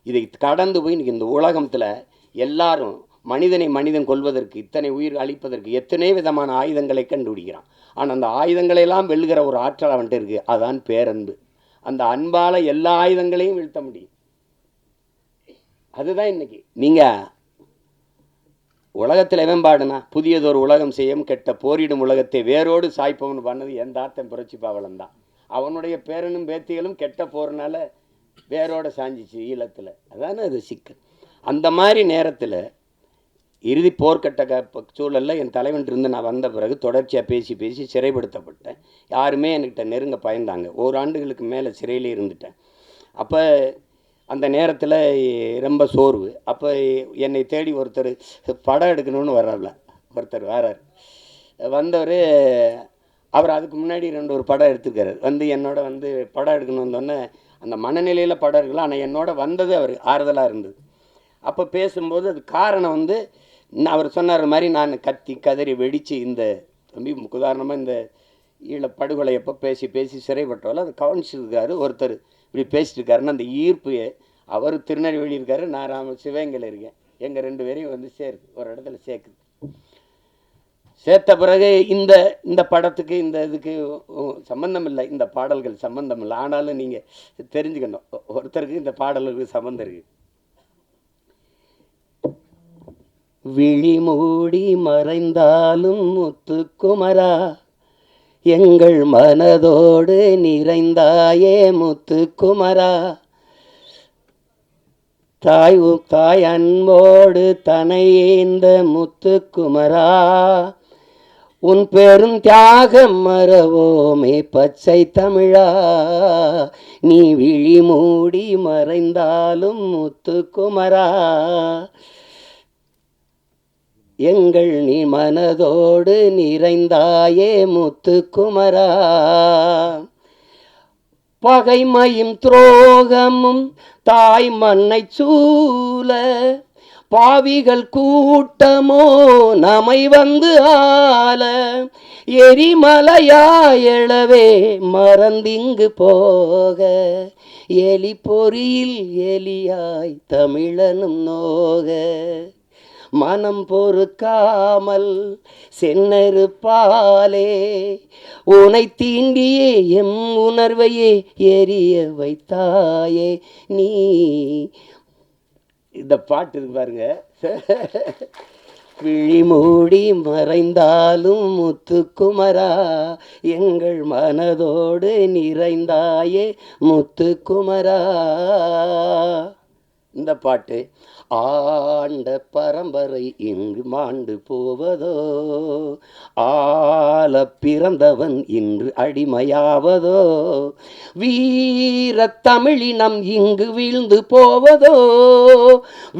இதை கடந்து போய் இன்றைக்கி இந்த உலகத்தில் எல்லாரும் மனிதன் கொள்வதற்கு, இத்தனை உயிர் அழிப்பதற்கு எத்தனை விதமான ஆயுதங்களை கண்டுபிடிக்கிறான். ஆனால் அந்த ஆயுதங்களையெல்லாம் வெல்லுகிற ஒரு ஆற்றல் அவன்கிட்ட இருக்குது, அதான் பேரன்பு. அந்த அன்பால் எல்லா ஆயுதங்களையும் வீழ்த்த முடியும். அதுதான் இன்னைக்கு நீங்கள் உலகத்தில் எவன் பாடுனா புதியதொரு உலகம் செய்யும் கெட்ட போரிடும் உலகத்தை வேரோடு சாய்ப்பவன் பண்ணது எந்த ஆத்தன் புரட்சி பாவலன் தான். அவனுடைய பேரனும் பேத்திகளும் கெட்ட போறனால வேரோட சாஞ்சிச்சு ஈழத்தில். அதானே அது சிக்கல். அந்த மாதிரி நேரத்தில் இறுதி போர்க்கட்ட சூழலில் என் தலைவன் இருந்து நான் வந்த பிறகு தொடர்ச்சியாக பேசி பேசி சிறைப்படுத்தப்பட்டேன். யாருமே என்கிட்ட நெருங்க பயந்தாங்க. ஓராண்டுகளுக்கு மேலே சிறையிலே இருந்துட்டேன். அப்போ அந்த நேரத்தில் ரொம்ப சோர்வு. அப்போ என்னை தேடி ஒருத்தர் படம் எடுக்கணும்னு வர்றாருல ஒருத்தர் வரார். வந்தவர் அவர் அதுக்கு முன்னாடி ஒரு படம் எடுத்துருக்காரு. வந்து என்னோட வந்து படம் எடுக்கணும்னு வந்தோடனே அந்த மனநிலையில் படம் இருக்கலாம். ஆனால் என்னோட வந்தது அவர் ஆறுதலாக இருந்தது. அப்போ பேசும்போது அது காரணம் வந்து அவர் சொன்னார் மாதிரி நான் கத்தி கதறி வெடித்து இந்த தம்பி உதாரணமாக இந்த ஈழ படுகொலை எப்போ பேசி பேசி சிறைப்பட்டவள அதை கவனிச்சிருக்காரு ஒருத்தர் இப்படி பேசிட்டு இருக்காருன்னு அந்த ஈர்ப்பு. அவர் திருநெல்வேலி இருக்காரு, நான் சிவகங்கையில் இருக்கேன். எங்கள் 2 பேரையும் வந்து சேருது, ஒரு இடத்துல சேர்க்குது. சேர்த்த பிறகு இந்த இந்த படத்துக்கு இந்த இதுக்கு சம்பந்தம் இல்லை, இந்த பாடல்கள் சம்பந்தம் இல்லை. ஆனாலும் நீங்கள் தெரிஞ்சுக்கணும், ஒருத்தருக்கு இந்த பாடல்களுக்கு சம்பந்தம் இருக்குது. விழி மூடி மறைந்தாலும் முத்துக்குமரா எங்கள் மனதோடு நிறைந்தாயே முத்துக்குமரா, தாய் அன்போடு தனையேந்த முத்துக்குமரா, உன் பெரும் தியாகம் மறவோமே பச்சை தமிழா, நீ விழி மூடி மறைந்தாலும் முத்துக்குமரா, எங்கள் நீ மனதோடு நிறைந்தாயே முத்துக்குமரா, பகைமையும் துரோகமும் தாய் மண்ணை சூழ பாவிகள் கூட்டமோ நமை வந்து ஆள, எரிமலையாயளவே மறந்திங்கு போக, எலி பொறியில் எலியாய் தமிழனும் நோக, மனம் பொறுக்காமல் சென்னறுப்பாலே உனை தீண்டியே எம் உணர்வையே எரிய வைத்தாயே நீ. இந்த பாட்டு இருக்கு பாருங்க. விழி மூடி மறைந்தாலும் முத்துக்குமரா எங்கள் மனதோடு நிறைந்தாயே முத்துக்குமரா. இந்த பாட்டு ஆண்ட பரம்பரை இங்கு மாண்டு போவதோ, ஆள பிறந்தவன் இன்று அடிமையாவதோ, வீர தமிழினம் இங்கு வீழ்ந்து போவதோ,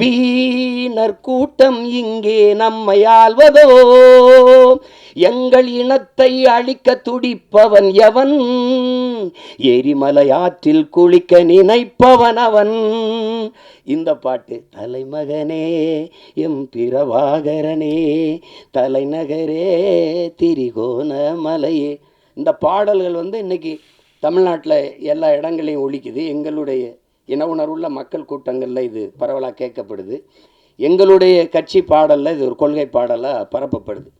வீணர் கூட்டம் இங்கே நம்மை ஆள்வதோ, எங்கள் இனத்தை அழிக்க துடிப்பவன் எவன், எரிமலை ஆற்றில் குளிக்க நினைப்பவன் அவன். இந்த பாட்டு தலைமகனே எம் பிரபாகரனே தலைநகரே திரிகோண மலையே. இந்த பாடல்கள் வந்து இன்னைக்கு தமிழ்நாட்டில் எல்லா இடங்களையும் ஒலிக்குது. எங்களுடைய இன உணர்வுள்ள மக்கள் கூட்டங்களில் இது பரவலாக கேட்கப்படுது. எங்களுடைய கட்சி பாடலில் இது ஒரு கொள்கை பாடலாக பரப்பப்படுது.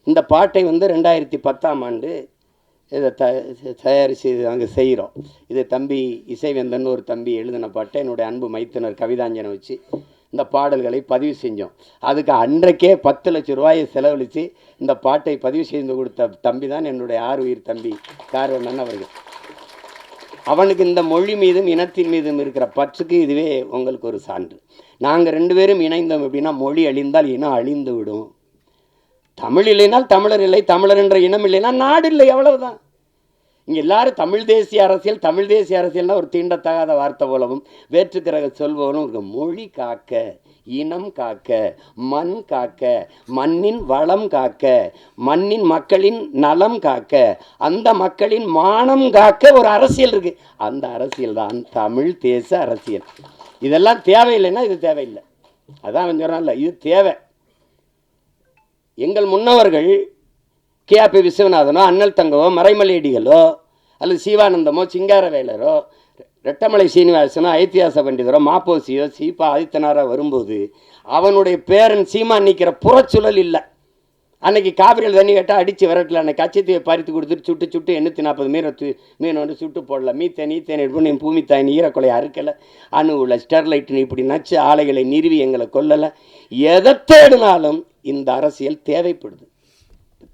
இந்த பாட்டை வந்து 2010ஆம் ஆண்டு இதை தயாரித்து அங்கே செய்கிறோம். இது தம்பி இசைவேந்தன் ஒரு தம்பி எழுதின பாட்டை என்னுடைய அன்பு மைத்தினர் கவிதாஞ்சனை வச்சு இந்த பாடல்களை பதிவு செஞ்சோம். அதுக்கு அன்றைக்கே 10 லட்சம் ரூபாயை செலவழித்து இந்த பாட்டை பதிவு செய்து கொடுத்த தம்பி தான் என்னுடைய ஆறுயிர் தம்பி கார்வண்ணன் அவர்கள். அவனுக்கு இந்த மொழி மீதும் இனத்தின் மீதும் இருக்கிற பற்றுக்கு இதுவே உங்களுக்கு ஒரு சான்று. நாங்கள் 2 பேரும் இணைந்தோம் அப்படின்னா மொழி அழிந்தால் இனம் அழிந்து விடும். தமிழ் இல்லைனால் தமிழர் இல்லை, தமிழர் என்ற இனம் இல்லைன்னா நாடு இல்லை, அவ்வளவுதான். இங்கே எல்லாரும் தமிழ் தேசிய அரசியல், தமிழ் தேசிய அரசியல்னா ஒரு தீண்டத்தகாத வார்த்தை போலவும் வேற்றுக்கிற சொல்பவனும் இருக்கு. மொழி காக்க, இனம் காக்க, மண் காக்க, மண்ணின் வளம் காக்க, மண்ணின் மக்களின் நலம் காக்க, அந்த மக்களின் மானம் காக்க ஒரு அரசியல் இருக்கு. அந்த அரசியல் தான் தமிழ் தேச அரசியல். இதெல்லாம் தேவையில்லைன்னா இது தேவையில்லை. அதான் சொன்னால இது தேவை. எங்கள் முன்னவர்கள் கேபி விஸ்வநாதனோ அண்ணல் தங்கவோ மறைமலையடிகளோ அல்லது சிவானந்தமோ சிங்காரவேலரோ ரெட்டமலை சீனிவாசனோ ஐத்தியாச பண்டிதரோ மாப்போசியோ சீபா ஆதித்தனாரோ வரும்போது அவனுடைய பேரன் சீமான் நிற்கிற புறச்சுழல் இல்லை. அன்னைக்கு காவிரியில் தண்ணி கேட்டால் அடித்து விரட்டல. அன்னைக்கு கச்சத்தீவை பறித்து கொடுத்துட்டு சுட்டு சுட்டு 840 மீன் வந்து சுட்டு போடல. மீத்தேன் எடுப்போம் என் பூமி தாய் ஈரக்கொலை அறுக்கலை, அணுவில் ஸ்டெர்லைட்னு இப்படி நச்சு ஆலைகளை நிறுவி எங்களை கொல்லலை. எதை தேடினாலும் இந்த அரசியல் தேவைப்படுது.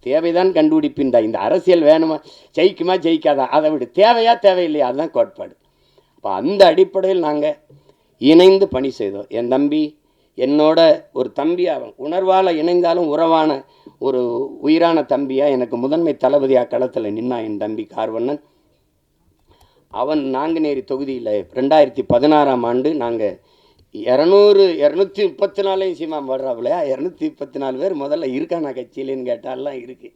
தேவைதான் கண்டுபிடிப்பின்றா. இந்த அரசியல் வேணுமா, ஜெயிக்குமா ஜெயிக்காதா அதை விட தேவையா தேவையில்லையா, அதுதான் கோட்பாடு. அப்போ அந்த அடிப்படையில் நாங்கள் இணைந்து பணி செய்தோம். என் தம்பி என்னோட ஒரு தம்பி, அவன் உணர்வால் இணைந்தாலும் உறவான ஒரு உயிரான தம்பியாக எனக்கு முதன்மை தளபதியாக களத்தில் நின்னா என் தம்பி கார்வண்ணன். அவன் நாங்குநேரி தொகுதியில் 2016ஆம் ஆண்டு நாங்கள் 234 சீமா வர்றாப்புலையா 234 பேர் முதல்ல இருக்கானா கட்சியிலேன்னு கேட்டாலாம் இருக்குது.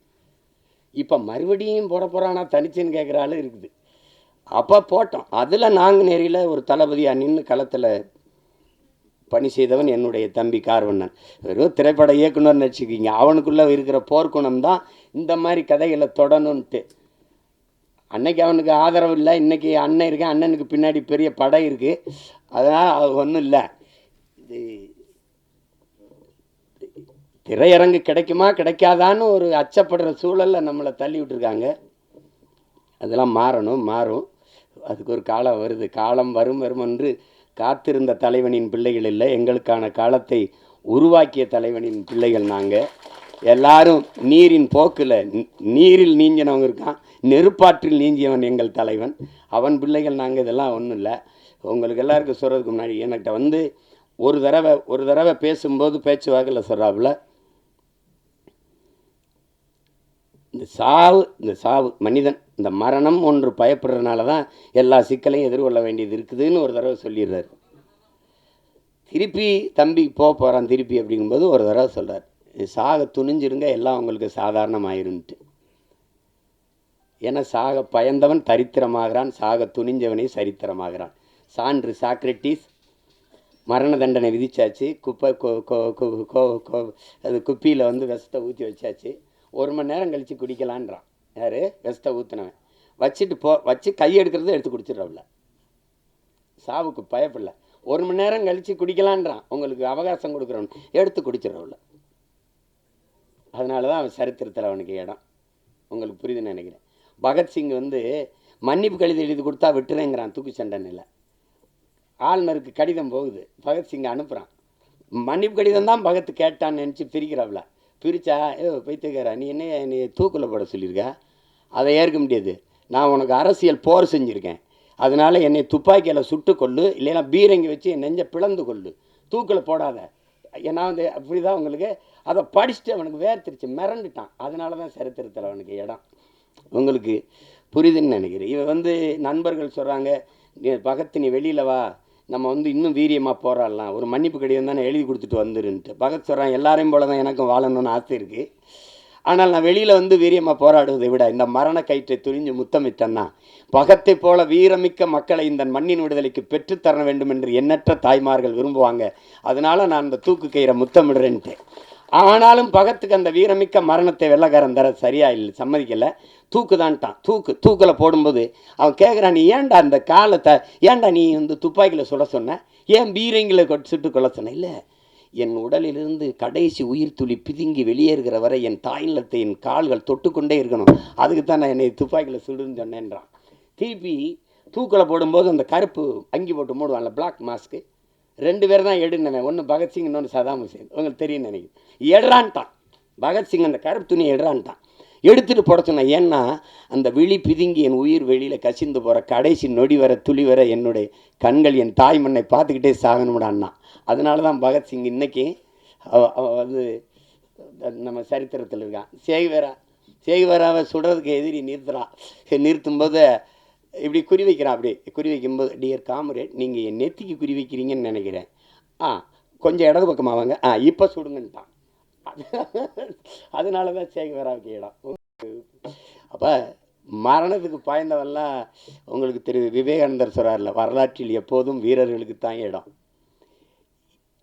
இப்போ மறுபடியும் போட போகிறானா தனிச்சுன்னு கேட்குறாலும் இருக்குது. அப்போ போட்டோம். அதில் நாங்குநேரியில் ஒரு தளபதியாக நின்று களத்தில் பணி செய்தவன் என்னுடைய தம்பி கார்வண்ணன். வெறும் திரைப்பட இயக்குனர் நினச்சிக்கிங்க, அவனுக்குள்ளே இருக்கிற போர்க்குணம் தான் இந்த மாதிரி கதைகளை தொடணுன்ட்டு. அன்னைக்கு அவனுக்கு ஆதரவு இல்லை, இன்றைக்கி அண்ணன் இருக்கேன், அண்ணனுக்கு பின்னாடி பெரிய படை இருக்குது, அதனால் அது ஒன்றும் இல்லை. இது திரையரங்கு கிடைக்குமா கிடைக்காதான்னு ஒரு அச்சப்படுற சூழலில் நம்மளை தள்ளி விட்டுருக்காங்க. அதெல்லாம் மாறும். அதுக்கு ஒரு காலம் வருது. காலம் வரும் என்று காத்திருந்த தலைவனின் பிள்ளைகள் இல்லை, எங்களுக்கான காலத்தை உருவாக்கிய தலைவனின் பிள்ளைகள் நாங்கள் எல்லாரும். நீரின் போக்கில் நீரில் நீஞ்சினவங்க இருக்கான், நெருப்பாற்றில் நீஞ்சியவன் எங்கள் தலைவன், அவன் பிள்ளைகள் நாங்கள். இதெல்லாம் ஒன்றும் இல்லை. உங்களுக்கு எல்லாருக்கும் சொல்கிறதுக்கு முன்னாடி என்கிட்ட வந்து ஒரு தடவை பேசும்போது பேச்சுவாக்கில் சொல்கிறாப்புல, இந்த சாவு மனிதன் இந்த மரணம் ஒன்று பயப்படுறதுனால தான் எல்லா சிக்கலையும் எதிர்கொள்ள வேண்டியது இருக்குதுன்னு ஒரு தடவை சொல்லிடுறாரு. திருப்பி தம்பி போகிறான் திருப்பி அப்படிங்கும்போது ஒரு தடவை சொல்கிறார், சாக துணிஞ்சிருங்க எல்லாம் உங்களுக்கு சாதாரணமாயிருன்ட்டு. ஏன்னா சாக பயந்தவன் தரித்திரமாகிறான், சாக துணிஞ்சவனே சரித்திரமாகிறான். சான்று சாக்ரட்டிஸ் மரண தண்டனை விதிச்சாச்சு. அது குப்பியில் வந்து விஷத்தை ஊற்றி வச்சாச்சு. 1 மணி நேரம் கழித்து குடிக்கலான்றான். யார்? விஷத்தை ஊற்றினவன். வச்சு கை எடுக்கிறது எடுத்து குடிச்சிடறவில்ல, சாவுக்கு பயப்படல. 1 மணி நேரம் கழித்து குடிக்கலான்றான், உங்களுக்கு அவகாசம் கொடுக்குறவன் எடுத்து குடிச்சிடறவில்ல. அதனால தான் அவன் சரித்திரத்தில் அவனுக்கு இடம். உங்களுக்கு புரியுதுன்னு நினைக்கிறேன். பகத்சிங் வந்து மன்னிப்பு கடிதம் எழுதி கொடுத்தா விட்டுறேங்கிறான் தூக்கு சண்டனையில். ஆளுநருக்கு கடிதம் போகுது, பகத்சிங் அனுப்புகிறான். மன்னிப்பு கடிதம் தான் பகத் கேட்டான்னு நினச்சி பிரிக்கிறாவில். பிரித்தா பைத்தியக்காரா நீ என்னை தூக்கில் போட சொல்லியிருக்க, அதை ஏற்க முடியாது. நான் உனக்கு அரசியல் போர் செஞ்சுருக்கேன், அதனால் என்னை துப்பாக்கியில் சுட்டு கொள்ளு, இல்லைன்னா பீரங்கி வச்சு என் நெஞ்சை பிளந்து கொள்ளு, தூக்கில் போடாத. நான் வந்து அப்படி தான் உங்களுக்கு அதை படிச்சுட்டு அவனுக்கு வேர்த்திருச்சு, மிரண்டுட்டான். அதனால தான் சரித்திரத்தில் அவனுக்கு இடம். உங்களுக்கு புரியுதுன்னு நினைக்கிறேன். இவன் வந்து நண்பர்கள் சொல்கிறாங்க, பகத் நீ வெளியில் வா, நம்ம வந்து இன்னும் வீரியமாக போராடலாம், ஒரு மன்னிப்பு கடிதம் தானே எழுதி கொடுத்துட்டு வந்துருன்ட்டு. பகத் சொல்கிறான், எல்லாரையும் போல தான் எனக்கும் வாழணும்னு ஆசை இருக்குது, ஆனால் நான் வெளியில் வந்து வீரியமாக போராடுவதை விட இந்த மரண கயிற்றை துணிஞ்சு முத்தமிட்டேன்னா பகத்தை போல வீரமிக்க மக்களை இந்த மண்ணின் விடுதலைக்கு பெற்றுத்தர வேண்டும் என்று எண்ணற்ற தாய்மார்கள் விரும்புவாங்க, அதனால் நான் இந்த தூக்கு கயிறை முத்தமிடுறேன்ட்டு. ஆனாலும் பகத்துக்கு அந்த வீரமிக்க மரணத்தை வெள்ளக்காரன் தர சரியா இல்லை, சம்மதிக்கலை. தூக்குதான்ட்டான். தூக்கில் போடும்போது அவன் கேட்குறான், நீ ஏன்டா அந்த காலத்தை ஏன்டா நீ வந்து துப்பாக்கியில் சுட சொன்ன, ஏன் பீரங்கில் சுட்டு கொள்ள சொன்ன? இல்லை, என் உடலிலிருந்து கடைசி உயிர் துளி பிதுங்கி வெளியேறுகிற வரை என் தாய்நிலத்தை என் கால்கள் தொட்டுக்கொண்டே இருக்கணும், அதுக்கு தான் நான் என்னை துப்பாக்கியில் சுடுன்னு சொன்னேன்றான். திருப்பி தூக்கில் போடும்போது அந்த கருப்பு அங்கி போட்டு மூடுவான்ல, பிளாக் மாஸ்க்கு, 2 பேர் தான் எடுனவன், ஒன்று பகத்சிங் இன்னொன்று சதாம் ஹுசேன். உங்களுக்கு தெரியும் நினைக்கிறேன். எடுறான்ட்டான் பகத்சிங், அந்த கருப்பு துணியை எடுறான்ட்டான். எடுத்துகிட்டு போட சொன்னேன். ஏன்னா அந்த விழி பிதுங்கி என் உயிர் வெளியில் கசிந்து போகிற கடைசி நொடி வர துளி வர என்னுடைய கண்கள் என் தாய் மண்ணை பார்த்துக்கிட்டே சாகணும்டான்னா. அதனால தான் பகத்சிங் இன்றைக்கி வந்து நம்ம சரித்திரத்தில் இருக்கான். சேகுவேராவை சுடுறதுக்கு எதிரி நிறுத்தும்போது இப்படி குறி வைக்கிறான். அப்படி குறி வைக்கும்போது, டியர் காம்ரேட், நீங்கள் என் நெத்திக்கு குறி வைக்கிறீங்கன்னு நினைக்கிறேன், கொஞ்சம் இடது பக்கமாக வாங்க, இப்போ சுடுங்கன்ட்டான். அதனால தான் சேகுவேராவுக்கு இடம். அப்போ மரணத்துக்கு பாய்ந்தவெல்லாம் உங்களுக்கு தெரியுது. விவேகானந்தர் சொல்கிறார்ல, வரலாற்றில் எப்போதும் வீரர்களுக்கு தான் இடம்,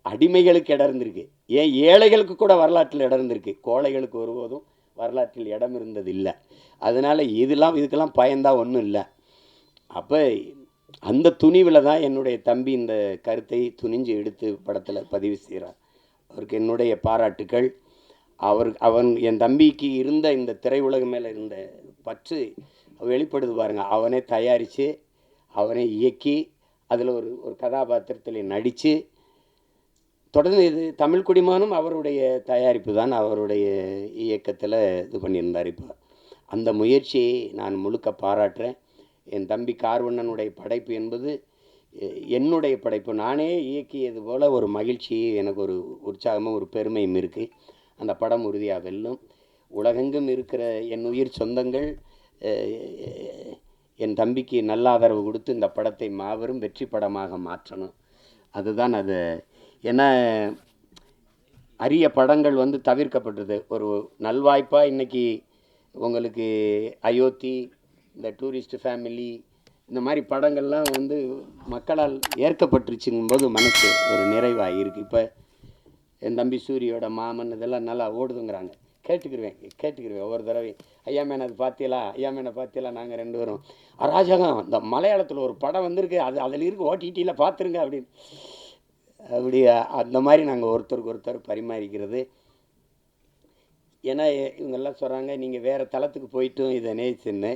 அடிமைகளுக்கு இடம் இருந்திருக்கு, ஏன் ஏழைகளுக்கு கூட வரலாற்றில் இடம் இருந்திருக்கு, கோழைகளுக்கு ஒருபோதும் வரலாற்றில் இடம் இருந்தது இல்லை. அதனால் இதுக்கெல்லாம் பயந்தா ஒன்றும் இல்லை. அப்போ அந்த துணிவில் தான் என்னுடைய தம்பி இந்த கருத்தை துணிஞ்சு எடுத்து படத்தில் பதிவு செய்கிறார். அவருக்கு என்னுடைய பாராட்டுக்கள். அவன் என் தம்பிக்கு இருந்த இந்த திரையுலகம் மேலே இருந்த பற்று வெளிப்படுது பாருங்கள். அவனே தயாரித்து அவனே இயக்கி அதில் ஒரு ஒரு கதாபாத்திரத்தில் நடித்து தொடர்ந்து இது தமிழ் குடிமகனும் அவருடைய தயாரிப்பு தான், அவருடைய இயக்கத்தில் இது பண்ணியிருந்தார். இப்போ அந்த முயற்சியை நான் முழுக்க பாராட்டுறேன். என் தம்பி கார்வண்ணனுடைய படைப்பு என்பது என்னுடைய படைப்பு. நானே இயக்கியது போல் ஒரு மகிழ்ச்சி, எனக்கு ஒரு உற்சாகமும் ஒரு பெருமையும் இருக்குது. அந்த படம் உறுதியாக வெல்லும். உலகெங்கும் இருக்கிற என் உயிர் சொந்தங்கள் என் தம்பிக்கு நல்ல ஆதரவு கொடுத்து இந்த படத்தை மாபெரும் வெற்றி படமாக மாற்றணும். அதுதான் அது. ஏன்னா அரிய படங்கள் வந்து தவிர்க்கப்பட்டது. ஒரு நல்வாய்ப்பாக இன்றைக்கி உங்களுக்கு அயோத்தி, இந்த டூரிஸ்ட் ஃபேமிலி, இந்த மாதிரி படங்கள்லாம் வந்து மக்களால் ஏற்கப்பட்டுருச்சுங்கும்போது மனசு ஒரு நிறைவாக இருக்குது. இப்போ என் தம்பி சூரியோட மாமன் இதெல்லாம் நல்லா ஓடுதுங்கிறாங்க. கேட்டுக்கிருவேன் ஒவ்வொரு தடவை. ஐயா மேன் அது பார்த்தீங்களா, ஐயா மேனை பார்த்தீங்களா, நாங்கள் 2 பேரும் அராஜகம் இந்த மலையாளத்தில் ஒரு படம் வந்திருக்கு, அது அதில் இருக்குது, ஓடிடியில் பார்த்துருங்க அப்படின்னு. அப்படி அந்த மாதிரி நாங்கள் ஒருத்தருக்கு ஒருத்தர் பரிமாறிக்கிறது. ஏன்னா இவங்கெல்லாம் சொல்கிறாங்க, நீங்கள் வேறு தளத்துக்கு போயிட்டும் இதை நேசின்னு,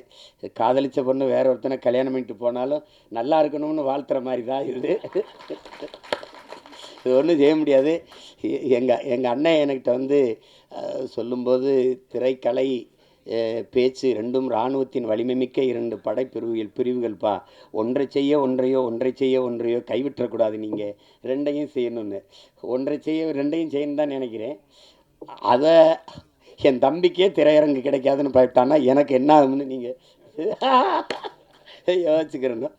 காதலித்த பொண்ணு வேற ஒருத்தனை கல்யாணம் பண்ணிட்டு போனாலும் நல்லா இருக்கணும்னு வாழ்த்துற மாதிரி தான் இது. இது ஒன்றும் செய்ய முடியாது. எங்கள் அண்ணன் என்கிட்ட வந்து சொல்லும்போது, திரைக்கலை பேச்சு ரெண்டும் இராணுவத்தின் வலிமை மிக்க 2 பிரிவுகள்ப்பா. ஒன்றை செய்ய ஒன்றையோ கைவிட்டக்கூடாது, நீங்கள் 2ஐயும் செய்யணும்னு. ஒன்றை செய்ய 2ஐயும் செய்யணும் தான் நினைக்கிறேன். அதை என் தம்பிக்கே திரையரங்கு கிடைக்காதுன்னு போயிட்டான்னா எனக்கு என்ன ஆகும்னு நீங்கள் யோசிச்சுக்கிறணும்.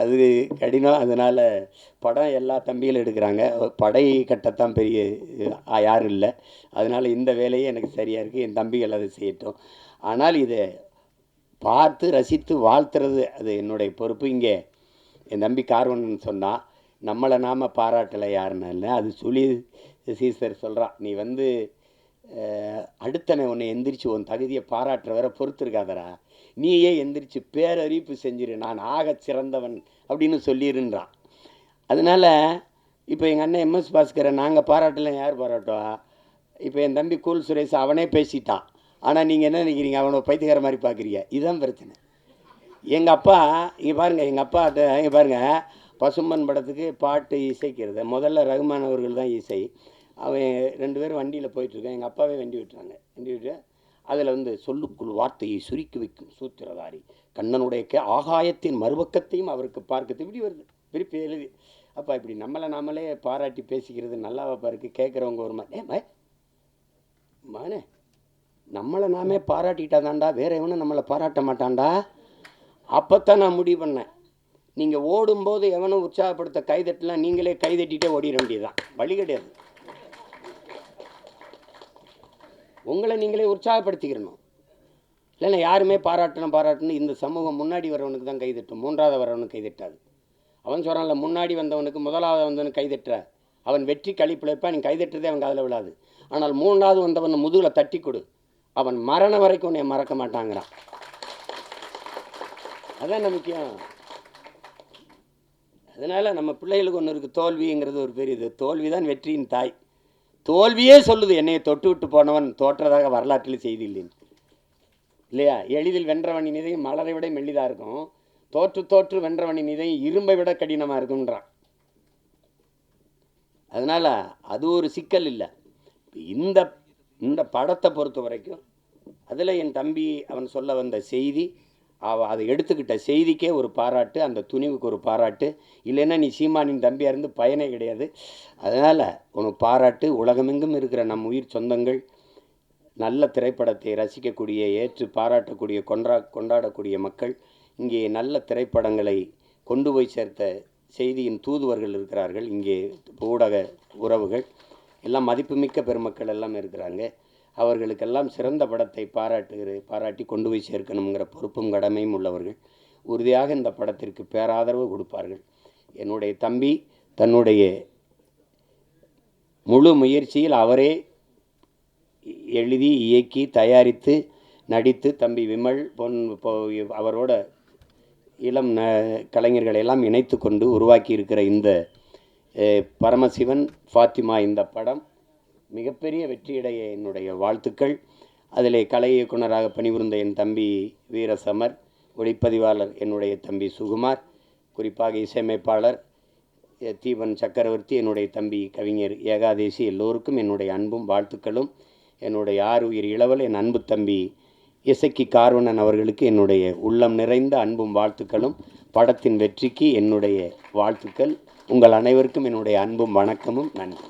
அது கடினம். அதனால் படம் எல்லா தம்பிகளும் எடுக்கிறாங்க, படை கட்டத்தான் பெரிய யாரும் இல்லை. அதனால் இந்த வேலையே எனக்கு சரியாக இருக்குது. என் தம்பிகள் அதை செய்யட்டும். ஆனால் இதை பார்த்து ரசித்து வாழ்த்துறது அது என்னுடைய பொறுப்பு. இங்கே என் தம்பி கார்வன் சொன்னால், நம்மளை நாம் பாராட்டலை யாருன்னு இல்லை, அது சொல்லி சீசர் சொல்கிறான், நீ வந்து அடுத்தனை உன்னை எந்திரிச்சு உன் தகுதியை பாராட்டுற வர பொறுத்திருக்காதரா, நீயே எந்திரிச்சு பேரறிவிப்பு செஞ்சிரு, நான் ஆக சிறந்தவன் அப்படின்னு சொல்லிடுன்றான். அதனால் இப்போ எங்கள் அண்ணன் எம்எஸ் பாஸ்கரை நாங்கள் பாராட்டலாம், யார் பாராட்டுவா? இப்போ என் தம்பி கூல் சுரேஷ் அவனே பேசிட்டான். ஆனால் நீங்கள் என்ன நினைக்கிறீங்க, அவனை பைத்தியக்கார மாதிரி பார்க்குறீங்க. இதுதான் பிரச்சனை. எங்கள் அப்பா இங்கே பாருங்கள், எங்கள் அப்பா இங்கே பாருங்கள், பசும்பன் படத்துக்கு பாட்டு இசைக்கிறது முதல்ல ரகுமான் அவர்கள் தான் இசை. அவன் 2 பேரும் வண்டியில் போயிட்டுருக்கேன், எங்கள் அப்பாவே வண்டி விட்டு அதில் வந்து சொல்லுக்குள் வார்த்தையை சுருக்கி வைக்கும் சூத்திரதாரி கண்ணனுடைய ஆகாயத்தின் மறுபக்கத்தையும் அவருக்கு பார்க்க இப்படி வருது விருப்பி எழுதி. அப்பா இப்படி நம்மளை நாமளே பாராட்டி பேசிக்கிறது நல்லாவாப்பா இருக்குது. கேட்குறவங்க ஒரு மகனே, நம்மளை நாமே பாராட்டிட்டா தாண்டா வேற எவனும் நம்மளை பாராட்ட மாட்டான்டா. அப்போத்தான் நான் முடிவு பண்ணேன், நீங்கள் ஓடும்போது எவனும் உற்சாகப்படுத்த கைதட்டலாம், நீங்களே கைதட்டிகிட்டே ஓடிட வேண்டியதுதான், வழி கிடையாது. உங்களை நீங்களே உற்சாகப்படுத்திக்கிறணும். இல்லைன்னா யாருமே பாராட்டணும் இந்த சமூகம் முன்னாடி வரவனுக்கு தான் கைதட்டும், 3ஆவது வரவனுக்கு கைதட்டாது. அவன் சொல்கிறான்ல, முன்னாடி வந்தவனுக்கு 1ஆவது வந்தவனுக்கு கைதட்டுற, அவன் வெற்றி கழிப்பிழைப்பா, நீ கைதட்டுறதே அவன் காதில் விழாது. ஆனால் 3ஆவது வந்தவன் முதுகில் தட்டி கொடு, அவன் மரணம் வரைக்கும் உன்னை மறக்க மாட்டாங்கிறான். அதான் முக்கியம். அதனால் நம்ம பிள்ளைகளுக்கு ஒன்று இருக்குது, தோல்விங்கிறது ஒரு பெரியது. தோல்வி தான் வெற்றியின் தாய். தோல்வியே சொல்லுது, என்னையை தொட்டு விட்டு போனவன் தோற்றதாக வரலாற்றில் செய்தி இல்லைன்னு, இல்லையா? எளிதில் வென்றவனின் இதயம் மலரை விட மெல்லிதாக இருக்கும், தோற்று வென்றவனின் இதயம் இரும்பை விட கடினமாக இருக்குன்றான். அதனால் அது ஒரு சிக்கல் இல்லை. இந்த படத்தை பொறுத்த வரைக்கும் அதில் என் தம்பி அவன் சொல்ல வந்த செய்தி, அதை எடுத்துக்கிட்ட செய்திக்கே ஒரு பாராட்டு, அந்த துணிவுக்கு ஒரு பாராட்டு. இல்லைன்னா நீ சீமானின் தம்பியாக இருந்து பயனே கிடையாது. அதனால் உனக்கு பாராட்டு. உலகமெங்கும் இருக்கிற நம் உயிர் சொந்தங்கள் நல்ல திரைப்படத்தை ரசிக்கக்கூடிய, ஏற்று பாராட்டக்கூடிய, கொண்டாடக்கூடிய மக்கள், இங்கே நல்ல திரைப்படங்களை கொண்டு போய் சேர்த்த செய்தியின் தூதுவர்கள் இருக்கிறார்கள். இங்கே ஊடக உறவுகள் எல்லாம் மதிப்புமிக்க பெருமக்கள் எல்லாம் இருக்கிறாங்க. அவர்களுக்கெல்லாம் சிறந்த படத்தை பாராட்டி கொண்டு போய் சேர்க்கணுங்கிற பொறுப்பும் கடமையும் உள்ளவர்கள். உறுதியாக இந்த படத்திற்கு பேராதரவு கொடுப்பார்கள். என்னுடைய தம்பி தன்னுடைய முழு முயற்சியில் அவரே எழுதி இயக்கி தயாரித்து நடித்து, தம்பி விமல் அவரோட இளம் கலைஞர்களை எல்லாம் இணைத்து கொண்டு உருவாக்கி இருக்கிற இந்த பரமசிவன் ஃபாத்திமா இந்த படம் மிகப்பெரிய வெற்றியடைய என்னுடைய வாழ்த்துக்கள். அதிலே கலை இயக்குனராக பணிபுரிந்த என் தம்பி வீரசமர், ஒளிப்பதிவாளர் என்னுடைய தம்பி சுகுமார், குறிப்பாக இசையமைப்பாளர் தீபன் சக்கரவர்த்தி, என்னுடைய தம்பி கவிஞர் ஏகாதேசி, எல்லோருக்கும் என்னுடைய அன்பும் வாழ்த்துக்களும். என்னுடைய ஆறுயிர் இளவல் என் அன்பு தம்பி இசக்கி கார்வணன் அவர்களுக்கு என்னுடைய உள்ளம் நிறைந்த அன்பும் வாழ்த்துக்களும். படத்தின் வெற்றிக்கு என்னுடைய வாழ்த்துக்கள். உங்கள் அனைவருக்கும் என்னுடைய அன்பும் வணக்கமும். நன்றி.